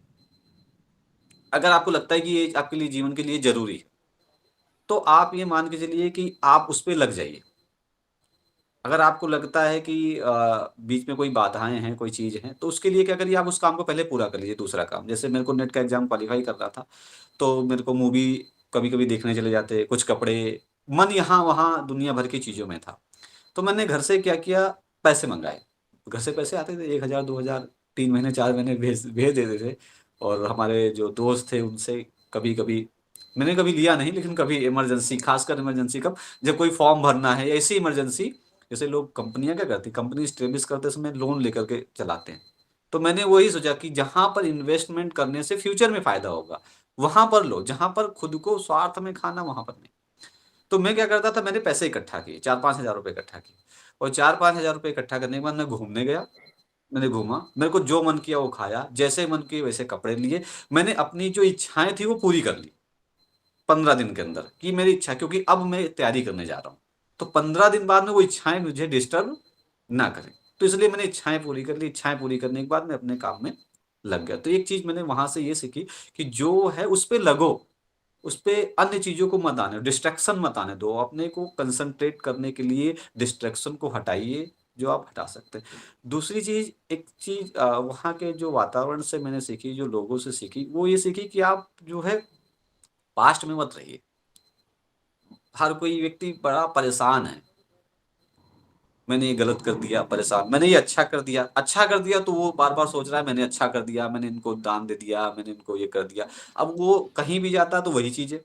अगर आपको लगता है कि ये आपके लिए जीवन के लिए ज़रूरी है, तो आप ये मान के चलिए कि आप उस पे लग जाइए। अगर आपको लगता है कि बीच में कोई बाधाएँ हैं, कोई चीज़ है, तो उसके लिए क्या करिए, आप उस काम को पहले पूरा कर लीजिए, दूसरा काम। जैसे मेरे को नेट का एग्ज़ाम क्वालीफाई करना था, तो मेरे को मूवी कभी-कभी देखने चले जाते, कुछ कपड़े, मन यहाँ-वहाँ दुनिया भर की चीज़ों में था। तो मैंने घर से क्या किया, पैसे मँगाए। घर से पैसे आते थे 1000, 2000, 3 महीने, 4 महीने भेज भेज देते थे और हमारे जो दोस्त थे उनसे कभी-कभी, मैंने कभी लिया नहीं, लेकिन कभी इमरजेंसी, खासकर इमरजेंसी कब, जब कोई फॉर्म भरना है या ऐसी इमरजेंसी, जैसे लोग, कंपनियाँ क्या करती हैं, कंपनी एस्टेब्लिश करते समय लोन लेकर के चलाते हैं। तो मैंने वही सोचा कि जहाँ पर इन्वेस्टमेंट करने से फ्यूचर में फ़ायदा होगा, वहाँ पर लो, जहाँ पर खुद को स्वार्थ में खाना, वहाँ पर नहीं। तो मैं क्या करता था, मैंने पैसे इकट्ठा किए, 4-5 हज़ार रुपए इकट्ठा किए और 4-5 हज़ार रुपए इकट्ठा करने के बाद मैं घूमने गया, मैंने घूमा, मेरे को जो मन किया वो खाया, जैसे मन किए वैसे कपड़े लिए, मैंने अपनी जो इच्छाएँ थी वो पूरी कर ली, 15 दिन के अंदर, कि मेरी इच्छा, क्योंकि अब मैं तैयारी करने जा रहा हूँ, तो 15 दिन बाद में वो इच्छाएँ मुझे डिस्टर्ब ना करें। तो इसलिए मैंने इच्छाएँ पूरी कर ली, इच्छाएँ पूरी करने के बाद मैं अपने काम में लग गया। तो एक चीज़ मैंने वहाँ से ये सीखी कि जो है उस पे लगो, उसपे अन्य चीज़ों को मत आने दो, डिस्ट्रैक्शन मत आने दो। अपने को कंसंट्रेट करने के लिए डिस्ट्रैक्शन को हटाइए, जो आप हटा सकते हैं। दूसरी चीज़, एक चीज़ वहाँ के जो वातावरण से मैंने सीखी, जो लोगों से सीखी, वो ये सीखी कि आप जो है पास्ट में मत रहिए। हर कोई व्यक्ति बड़ा परेशान है। मैंने ये गलत कर दिया, परेशान, मैंने ये अच्छा कर दिया तो वो बार-बार सोच रहा है मैंने अच्छा कर दिया, मैंने इनको दान दे दिया, मैंने इनको ये कर दिया। अब वो कहीं भी जाता है तो वही चीज़ें।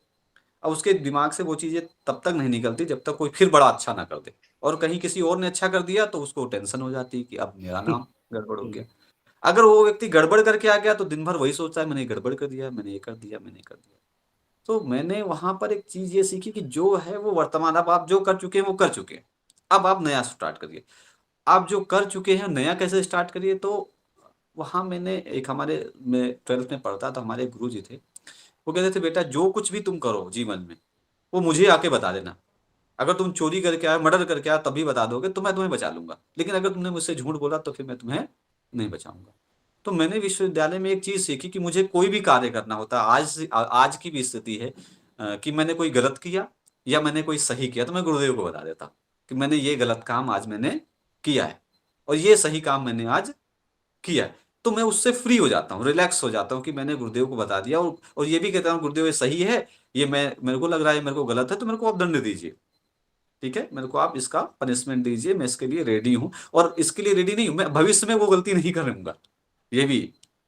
अब उसके दिमाग से वो चीज़ें तब तक नहीं निकलती जब तक कोई फिर बड़ा अच्छा ना कर दे और कहीं किसी और ने अच्छा कर दिया तो उसको टेंशन हो जाती है कि अब मेरा नाम गड़बड़ हो गया।
हुँ,
अगर वो व्यक्ति गड़बड़ करके आ गया तो दिन भर वही सोचता है मैंने गड़बड़ कर दिया, मैंने ये कर दिया, मैंने ये कर दिया। तो मैंने वहाँ पर एक चीज़ ये सीखी कि जो है वो वर्तमान, अब आप जो कर चुके हैं वो कर चुके हैं। अब आप नया स्टार्ट करिए। आप जो कर चुके हैं नया कैसे स्टार्ट करिए, तो वहाँ मैंने एक, हमारे, मैं 12th में पढ़ता था, हमारे गुरुजी थे। वो कहते थे बेटा जो कुछ भी तुम करो जीवन में, वो मुझे आके बता देना। अगर तुम चोरी करके आए, मर्डर करके आए तभी बता दोगे तो मैं तुम्हें बचा लूँगा। लेकिन अगर तुमने मुझसे झूठ बोला तो फिर मैं तुम्हें नहीं बचाऊँगा। तो मैंने विश्वविद्यालय में एक चीज़ सीखी कि मुझे कोई भी कार्य करना होता है, आज की भी स्थिति है कि मैंने कोई गलत किया या मैंने कोई सही किया तो मैं गुरुदेव को बता देता कि मैंने ये गलत काम आज मैंने किया है और ये सही काम मैंने आज किया है। तो मैं उससे फ्री हो जाता हूँ, रिलैक्स हो जाता हूँ कि मैंने गुरुदेव को बता दिया और ये भी कहता हूँ गुरुदेव ये सही है, ये मेरे को लग रहा है मेरे को गलत है तो मेरे को आप दंड दीजिए। ठीक है? मेरे को आप इसका पनिशमेंट दीजिए, मैं इसके लिए रेडी हूँ और इसके लिए रेडी नहीं हूँ, मैं भविष्य में वो गलती नहीं करूँगा। ये भी,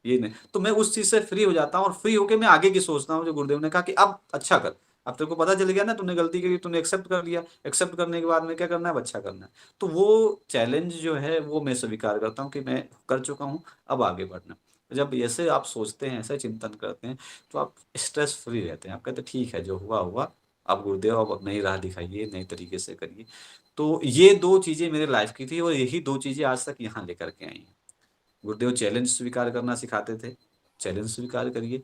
ये नहीं। तो मैं उस चीज़ से फ्री हो जाता हूँ और फ्री होके मैं आगे की सोचता हूँ, जो गुरुदेव ने कहा कि अब अच्छा कर। अब तेरे को पता चल गया ना, तूने गलती करी, तूने एक्सेप्ट कर लिया, एक्सेप्ट करने के बाद में क्या करना है, अब अच्छा करना है। तो वो चैलेंज जो है वो मैं स्वीकार करता हूँ कि मैं कर चुका हूँ, अब आगे बढ़ना है। जब ऐसे आप सोचते हैं, ऐसे चिंतन करते हैं, तो आप स्ट्रेस फ्री रहते हैं। आप कहते हैं ठीक है, जो हुआ हुआ, अब गुरुदेव अब नई राह दिखाइए, नए तरीके से करिए। तो ये 2 चीज़ें मेरे लाइफ की थी और यही 2 चीज़ें आज तक यहाँ लेकर के आई हैं। गुरुदेव चैलेंज स्वीकार करना सिखाते थे, चैलेंज स्वीकार करिए,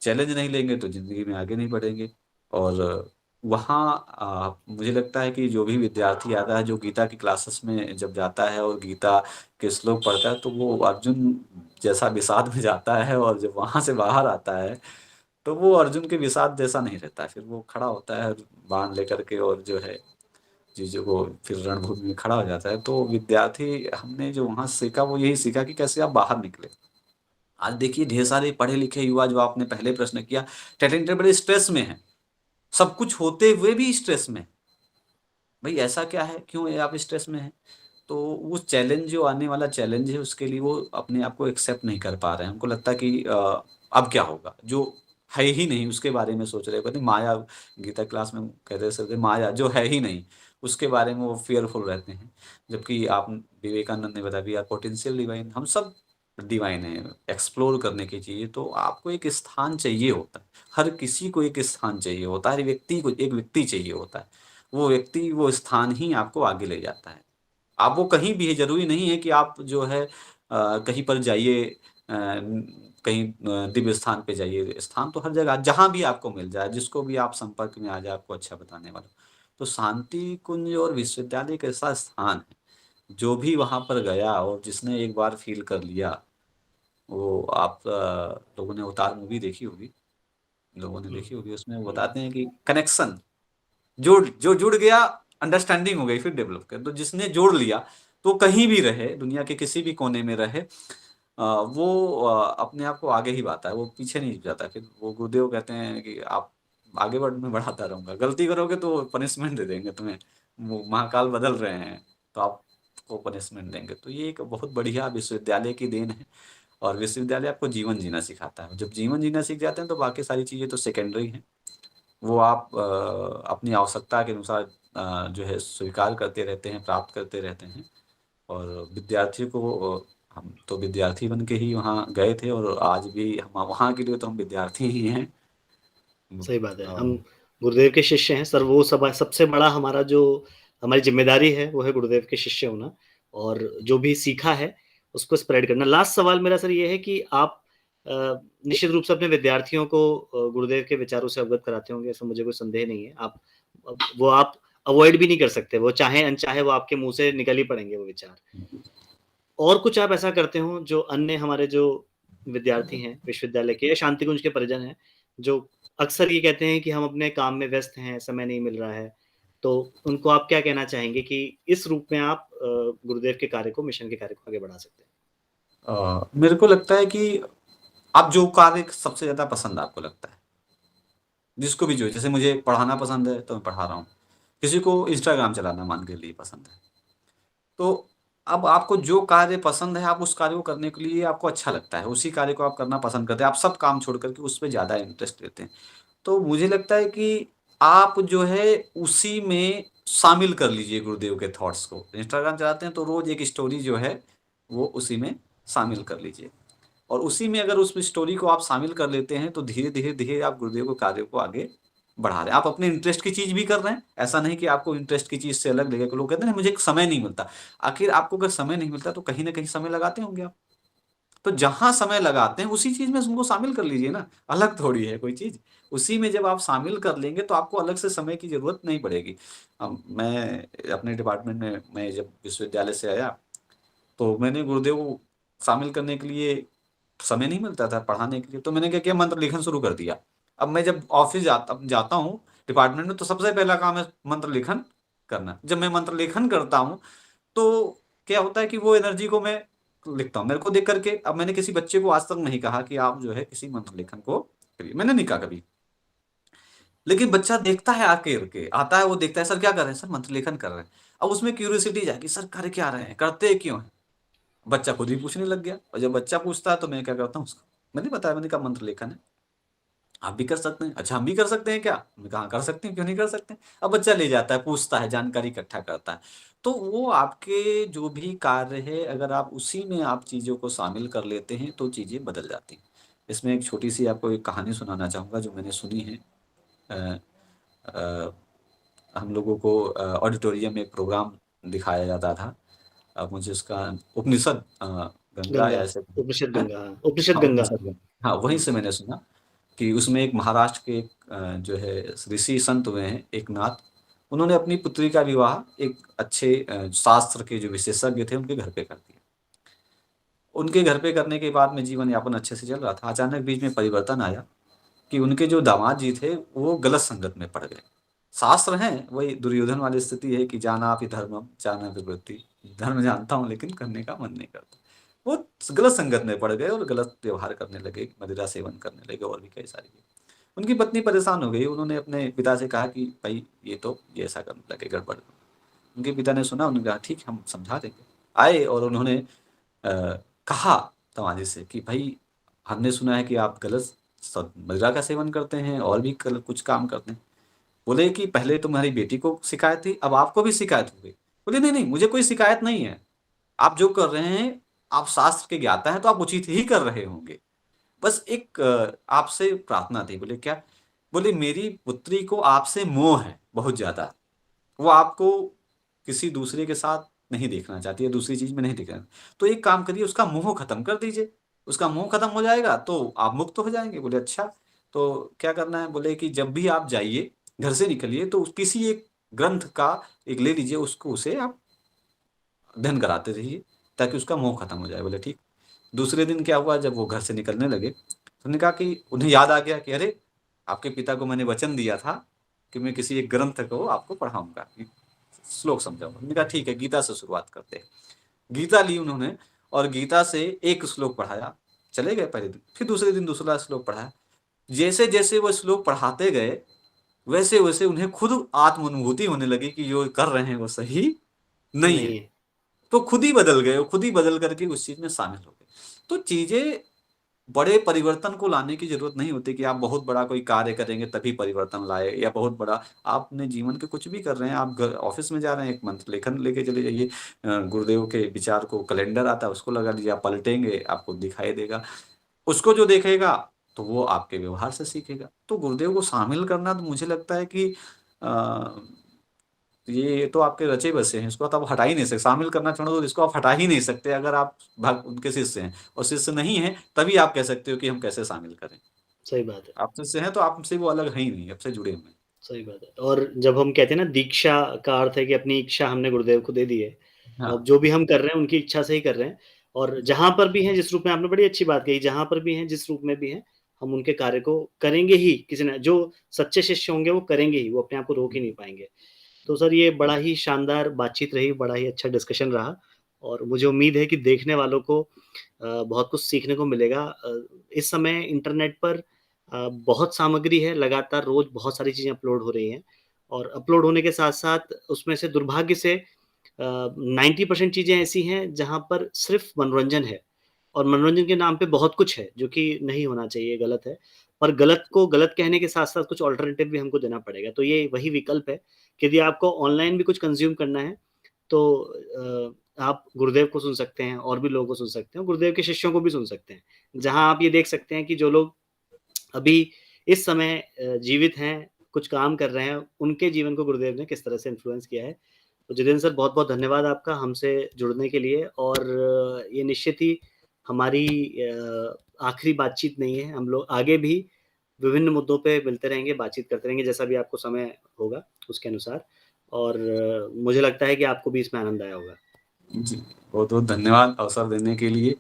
चैलेंज नहीं लेंगे तो ज़िंदगी में आगे नहीं बढ़ेंगे। और वहाँ मुझे लगता है कि जो भी विद्यार्थी आता है, जो गीता की क्लासेस में जब जाता है और गीता के श्लोक पढ़ता है, तो वो अर्जुन जैसा विषाद में जाता है, और जब वहाँ से बाहर आता है, तो वो अर्जुन के विषाद जैसा नहीं रहता है। फिर वो खड़ा होता है बाण लेकर के, और जो है चीज़ों को फिर रणभूमि में खड़ा हो जाता है। तो विद्यार्थी, हमने जो वहाँ सीखा वो यही सीखा कि कैसे आप बाहर निकले। आज देखिए ढेर सारे पढ़े लिखे युवा, जो आपने पहले प्रश्न किया, टैलेंटेड, बड़े स्ट्रेस में हैं, सब कुछ होते हुए भी स्ट्रेस में। भाई ऐसा क्या है, क्यों आप स्ट्रेस में हैं? तो वो चैलेंज, जो आने वाला चैलेंज है, उसके लिए वो अपने आप को एक्सेप्ट नहीं कर पा रहे हैं। उनको लगता है कि अब क्या होगा, जो है ही नहीं उसके बारे में सोच रहे हैं। कहते हैं माया, गीता क्लास में कहते थे माया जो है ही नहीं, उसके बारे में वो फियरफुल रहते हैं। जबकि आप, विवेकानंद ने बताया, वी आर पोटेंशियल डिवाइन, हम सब डिवाइन है, एक्सप्लोर करने की चाहिए। तो आपको एक स्थान चाहिए होता है, हर किसी को एक स्थान चाहिए होता है, हर व्यक्ति को एक व्यक्ति चाहिए होता है। वो व्यक्ति, वो स्थान ही आपको आगे ले जाता है। आप वो कहीं भी है, ज़रूरी नहीं है कि आप जो है कहीं पर जाइए, कहीं दिव्य स्थान पे जाइए। स्थान तो हर जगह, जहाँ भी आपको मिल जाए, जिसको भी आप संपर्क में आ जाए, आपको अच्छा बताने वाला। तो शांति कुंज और विश्वविद्यालय एक ऐसा स्थान है, जो भी वहाँ पर गया और जिसने एक बार फ़ील कर लिया, वो आप लोगों ने अवतार मूवी देखी होगी, लोगों ने
हुँ,
देखी होगी, उसमें वो बताते हैं कि कनेक्शन, जो जुड़ गया, अंडरस्टैंडिंग हो गई, फिर डेवलप कर। तो जिसने जोड़ लिया, तो कहीं भी रहे, दुनिया के किसी भी कोने में रहे, वो अपने आप को आगे ही बढ़ाता है, वो पीछे नहीं जाता है। फिर वो गुरुदेव कहते हैं कि आप आगे बढ़, मैं बढ़ाता रहूँगा, गलती करोगे तो पनिशमेंट दे देंगे तुम्हें, वो महाकाल बदल रहे हैं, तो आपको पनिशमेंट देंगे। तो ये एक बहुत बढ़िया विश्वविद्यालय की देन है। और विश्वविद्यालय आपको जीवन जीना सिखाता है। जब जीवन जीना सीख जाते हैं, तो बाकी सारी चीज़ें तो सेकेंडरी हैं। वो आप अपनी आवश्यकता के अनुसार जो है स्वीकार करते रहते हैं, प्राप्त करते रहते हैं। और विद्यार्थियों को, हम तो विद्यार्थी बन के ही वहाँ गए थे, और आज भी हम वहाँ के लिए तो हम विद्यार्थी ही हैं।
सही बात है।
अ,
हम गुरुदेव के शिष्य हैं सर, वो सब सबसे बड़ा हमारा जो हमारी ज़िम्मेदारी है, वो है गुरुदेव के शिष्य होना और जो भी सीखा है, उसको स्प्रेड करना। लास्ट सवाल मेरा सर ये है कि आप निश्चित रूप से अपने विद्यार्थियों को गुरुदेव के विचारों से अवगत कराते होंगे, इसमें मुझे कोई संदेह नहीं है। वो आप अवॉइड भी नहीं कर सकते, वो चाहे अनचाहे वो आपके मुँह से निकल ही पड़ेंगे वो विचार। और कुछ आप ऐसा करते हो जो अन्य हमारे जो विद्यार्थी हैं विश्वविद्यालय के या शांतिकुंज के परिजन हैं, जो अक्सर ये कहते हैं कि हम अपने काम में व्यस्त हैं, समय नहीं मिल रहा है। तो उनको आप क्या कहना चाहेंगे कि इस रूप में आप गुरुदेव के कार्य को, मिशन के कार्य को आगे बढ़ा सकते हैं?
मेरे को लगता है कि आप जो कार्य सबसे ज़्यादा पसंद आपको लगता है, जिसको भी, जो जैसे मुझे पढ़ाना पसंद है तो मैं पढ़ा रहा हूँ, किसी को इंस्टाग्राम चलाना मान के लिए पसंद है। तो अब आपको जो कार्य पसंद है, आप उस कार्य को करने के लिए आपको अच्छा लगता है, उसी कार्य को आप करना पसंद करते हैं, आप सब काम छोड़ कर के उसमें ज़्यादा इंटरेस्ट लेते हैं। तो मुझे लगता है कि आप जो है उसी में शामिल कर लीजिए गुरुदेव के थॉट्स को। इंस्टाग्राम चलाते हैं तो रोज़ एक स्टोरी जो है, वो उसी में शामिल कर लीजिए। और उसी में अगर उस स्टोरी को आप शामिल कर लेते हैं, तो धीरे-धीरे आप गुरुदेव के कार्य को आगे बढ़ा रहे हैं। आप अपने इंटरेस्ट की चीज़ भी कर रहे हैं, ऐसा नहीं कि आपको इंटरेस्ट की चीज़ से अलग लगेगा। लोग कहते हैं ना, मुझे समय नहीं मिलता। आखिर आपको अगर समय नहीं मिलता, तो कहीं न कहीं समय लगाते होंगे आप। तो जहाँ समय लगाते हैं, उसी चीज़ में उनको शामिल कर लीजिए ना, अलग थोड़ी है कोई चीज़। उसी में जब आप शामिल कर लेंगे, तो आपको अलग से समय की ज़रूरत नहीं पड़ेगी। मैं अपने डिपार्टमेंट में, मैं जब विश्वविद्यालय से आया, तो मैंने गुरुदेव को शामिल करने के लिए समय नहीं मिलता था पढ़ाने के लिए, तो मैंने क्या किया, मंत्र लेखन शुरू कर दिया। अब मैं जब ऑफ़िस जाता हूँ डिपार्टमेंट में, तो सबसे पहला काम है मंत्र लेखन करना। जब मैं मंत्र लेखन करता हूँ, तो क्या होता है कि वो एनर्जी को मैं लिखता हूँ। मेरे को देख कर के, अब मैंने किसी बच्चे को आज तक नहीं कहा कि आप जो है किसी मंत्र लेखन को करिए, मैंने नहीं कहा कभी। लेकिन बच्चा देखता है, आके आता है, वो देखता है, सर क्या कर रहे हैं? सर मंत्र लेखन कर रहे हैं। अब उसमें क्यूरियोसिटी जाएगी, सर कर क्या रहे हैं? करते क्यों हैं? बच्चा खुद ही पूछने लग गया, और जब बच्चा पूछता है, तो मैं क्या करता हूँ उसको, मैंने बताया, मैंने कहा मंत्र लेखन है। आप भी कर सकते हैं। अच्छा, हम भी कर सकते हैं क्या? हमने कहा, हाँ, कर सकते हैं, क्यों नहीं कर सकते हैं? अब बच्चा ले जाता है, पूछता है, जानकारी इकट्ठा करता है। तो वो आपके जो भी कार्य है, अगर आप उसी में आप चीज़ों को शामिल कर लेते हैं, तो चीज़ें बदल जाती हैं। इसमें एक छोटी-सी आपको एक कहानी सुनाना चाहूँगा, जो मैंने सुनी है। अ अ, हम लोगों को ऑडिटोरियम में एक प्रोग्राम दिखाया जाता था। अब मुझे उसका उपनिषद गंगा
गंगा,
या ऐसे
उपनिषद
हैं?
गंगा, हाँ, उपनिषद
हाँ,
गंगा।
उपनिषद गंगा। हाँ, वहीं
हुँ,
से मैंने सुना कि उसमें एक महाराष्ट्र के एक जो है ऋषि संत हुए हैं, एक नाथ, उन्होंने अपनी पुत्री का विवाह एक अच्छे शास्त्र के जो विशेषज्ञ थे, उनके घर पे कर दिया। उनके घर पे करने के बाद में जीवन यापन अच्छे से चल रहा था। अचानक बीच में परिवर्तन आया कि उनके जो दामाद जी थे, वो गलत संगत में पड़ गए। शास्त्र हैं, वही दुर्योधन वाली स्थिति है कि जानापि धर्मम, जाना विवृत्ति। धर्म जानता हूँ, लेकिन करने का मन नहीं करता। वो गलत संगत में पड़ गए और गलत व्यवहार करने लगे, मदिरा सेवन करने लगे और भी कई सारी चीज़ें। उनकी पत्नी परेशान हो गई, उन्होंने अपने पिता से कहा कि भई ये ऐसा करने लगे, गड़बड़। उनके पिता ने सुना, उन्होंने कहा ठीक है, हम समझा देंगे। आए और उन्होंने अ, कहा तमाजे से कि भई हमने सुना है कि आप गलत मदिरा का सेवन करते हैं और भी गलत कुछ काम करते हैं। बोले कि पहले तुम्हारी बेटी को शिकायत थी, अब आपको भी शिकायत हो गई। बोले नहीं, नहीं, मुझे कोई शिकायत नहीं है। आप जो कर रहे हैं, आप शास्त्र के ज्ञाता हैं, तो आप उचित ही कर रहे होंगे। बस एक आपसे प्रार्थना थी। बोले क्या? बोले मेरी पुत्री को आपसे मोह है बहुत ज़्यादा। वो आपको किसी दूसरे के साथ नहीं देखना चाहती है, दूसरी चीज़ में नहीं देखना। तो एक काम करिए, उसका मोह खत्म कर दीजिए। उसका मोह खत्म हो जाएगा तो आप मुक्त हो जाएँगे। बोले अच्छा, तो क्या करना है? बोले कि जब भी आप जाइए, घर से निकलिए तो किसी एक ग्रंथ का एक ले लीजिए, उसको उसे आप अध्ययन कराते रहिए, ताकि उसका मोह खत्म हो जाए। बोले ठीक। दूसरे दिन क्या हुआ, जब वो घर से निकलने लगे, तो उन्होंने कहा कि उन्हें याद आ गया कि अरे! आपके पिता को मैंने वचन दिया था कि मैं किसी एक ग्रंथ को आपको पढ़ाऊँगा, श्लोक समझाऊँगा। उन्होंने कहा ठीक है, गीता से शुरुआत करते हैं। गीता ली उन्होंने और गीता से एक श्लोक पढ़ाया, चले गए पहले दिन, फिर दूसरे दिन दूसरा श्लोक पढ़ाया। जैसे-जैसे वो श्लोक पढ़ाते गए, वैसे-वैसे उन्हें खुद आत्म-अनुभूति होने लगी कि जो कर रहे हैं वो सही नहीं है।
नहीं है।
तो खुद ही बदल गए, खुद ही बदल करके उस चीज़ में शामिल हो गए। तो चीज़ें बड़े परिवर्तन को लाने की ज़रूरत नहीं होती कि आप बहुत बड़ा कोई कार्य करेंगे तभी परिवर्तन लाए, या बहुत बड़ा आप अपने जीवन के कुछ भी कर रहे हैं, आप ऑफ़िस में जा रहे हैं, एक मंत्र लेखन लेके चले जाइए। गुरुदेव के विचार को कैलेंडर आता है, उसको लगा लीजिए, आप पलटेंगे, आपको दिखाई देगा। उसको जो देखेगा, तो वो आपके व्यवहार से सीखेगा। तो गुरुदेव को शामिल करना, तो मुझे लगता है कि अ, ये तो आपके रचे-बसे हैं, इसको तो आप हटा ही नहीं सकते। शामिल करना छोड़ो, तो इसको आप हटा ही नहीं सकते अगर आप उनके शिष्य हैं, और शिष्य नहीं हैं, तभी आप कह सकते हो कि हम कैसे शामिल करें।
सही बात है,
आप शिष्य हैं, तो आपसे वो अलग है ही नहीं, आपसे जुड़े हुए हैं।
सही बात है। और जब हम कहते हैं ना दीक्षा का अर्थ है कि अपनी इच्छा हमने गुरुदेव को दे दी है। अब
हाँ,
जो भी हम कर रहे हैं उनकी इच्छा से ही कर रहे हैं और जहाँ पर भी हैं जिस रूप में आपने बड़ी अच्छी बात कही, जहाँ पर भी हैं जिस रूप में भी हैं, हम उनके कार्य को करेंगे ही किसी न जो सच्चे शिष्य होंगे वो करेंगे ही, वो अपने आप को रोक ही नहीं पाएँगे। तो सर ये बड़ा ही शानदार बातचीत रही, बड़ा ही अच्छा डिस्कशन रहा और मुझे उम्मीद है कि देखने वालों को बहुत कुछ सीखने को मिलेगा। इस समय इंटरनेट पर बहुत सामग्री है, लगातार रोज़ बहुत सारी चीज़ें अपलोड हो रही हैं और अपलोड होने के साथ-साथ उसमें से दुर्भाग्य से 90% चीज़ें ऐसी हैं जहाँ पर सिर्फ़ मनोरंजन है और मनोरंजन के नाम पे बहुत कुछ है, जो कि नहीं होना चाहिए, गलत है। और गलत को गलत कहने के साथ-साथ कुछ अल्टरनेटिव भी हमको देना पड़ेगा। तो ये वही विकल्प है कि यदि आपको ऑनलाइन भी कुछ कंज़्यूम करना है, तो आप गुरुदेव को सुन सकते हैं और भी लोगों को सुन सकते हैं, गुरुदेव के शिष्यों को भी सुन सकते हैं। जहाँ आप ये देख सकते हैं कि जो लोग अभी इस समय जीवित हैं, कुछ काम कर रहे हैं, उनके जीवन को गुरुदेव ने किस तरह से इन्फ्लुएंस किया है। तो जितेंद्र सर बहुत-बहुत धन्यवाद आपका हमसे जुड़ने के लिए और ये निश्चित ही हमारी आखिरी बातचीत नहीं है। हम लोग आगे भी विभिन्न मुद्दों पे मिलते रहेंगे, बातचीत करते रहेंगे, जैसा भी आपको समय होगा उसके अनुसार और मुझे लगता है कि आपको भी इसमें आनंद आया होगा।
जी। बहुत-बहुत धन्यवाद अवसर देने के लिए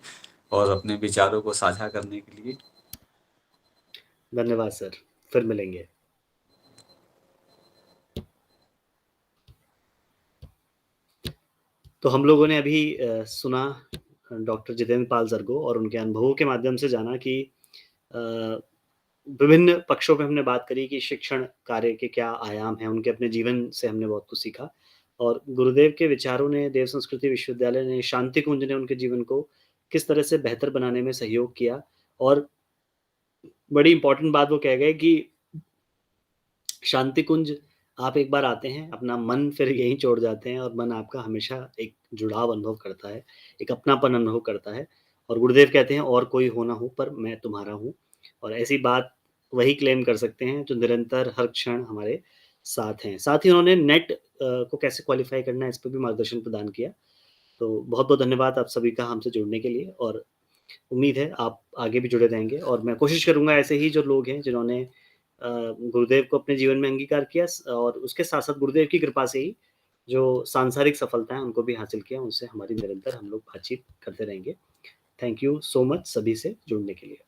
और अपने विचारों को साझा करने के लिए।
धन्यवाद सर, फिर मिलेंगे। तो हम लोगों ने अभी सुना डॉक्टर जितेंद्र पाल सर को और उनके अनुभवों के माध्यम से जाना कि अ, विभिन्न पक्षों पे हमने बात करी कि शिक्षण कार्य के क्या आयाम हैं, उनके अपने जीवन से हमने बहुत कुछ सीखा और गुरुदेव के विचारों ने, देव संस्कृति विश्वविद्यालय ने, शांति कुंज ने उनके जीवन को किस तरह से बेहतर बनाने में सहयोग किया और बड़ी इंपॉर्टेंट बात वो कह गए कि शांति कुंज आप एक बार आते हैं, अपना मन फिर यहीं छोड़ जाते हैं और मन आपका हमेशा एक जुड़ाव अनुभव करता है, एक अपनापन अनुभव करता है और गुरुदेव कहते हैं और कोई हो ना हो पर मैं तुम्हारा हूँ और ऐसी बात वही क्लेम कर सकते हैं जो निरंतर हर क्षण हमारे साथ हैं। साथ ही उन्होंने नेट को कैसे क्वालिफ़ाई करना है इस पे भी मार्गदर्शन प्रदान किया। तो बहुत-बहुत धन्यवाद आप सभी का हमसे जुड़ने के लिए और उम्मीद है आप आगे भी जुड़े रहेंगे और मैं कोशिश करूँगा ऐसे ही जो लोग हैं जिन्होंने गुरुदेव को अपने जीवन में अंगीकार किया और उसके साथ-साथ गुरुदेव की कृपा से ही जो सांसारिक सफलता है उनको भी हासिल किया, उनसे हमारी निरंतर हम लोग बातचीत करते रहेंगे। थैंक यू सो मच सभी से जुड़ने के लिए।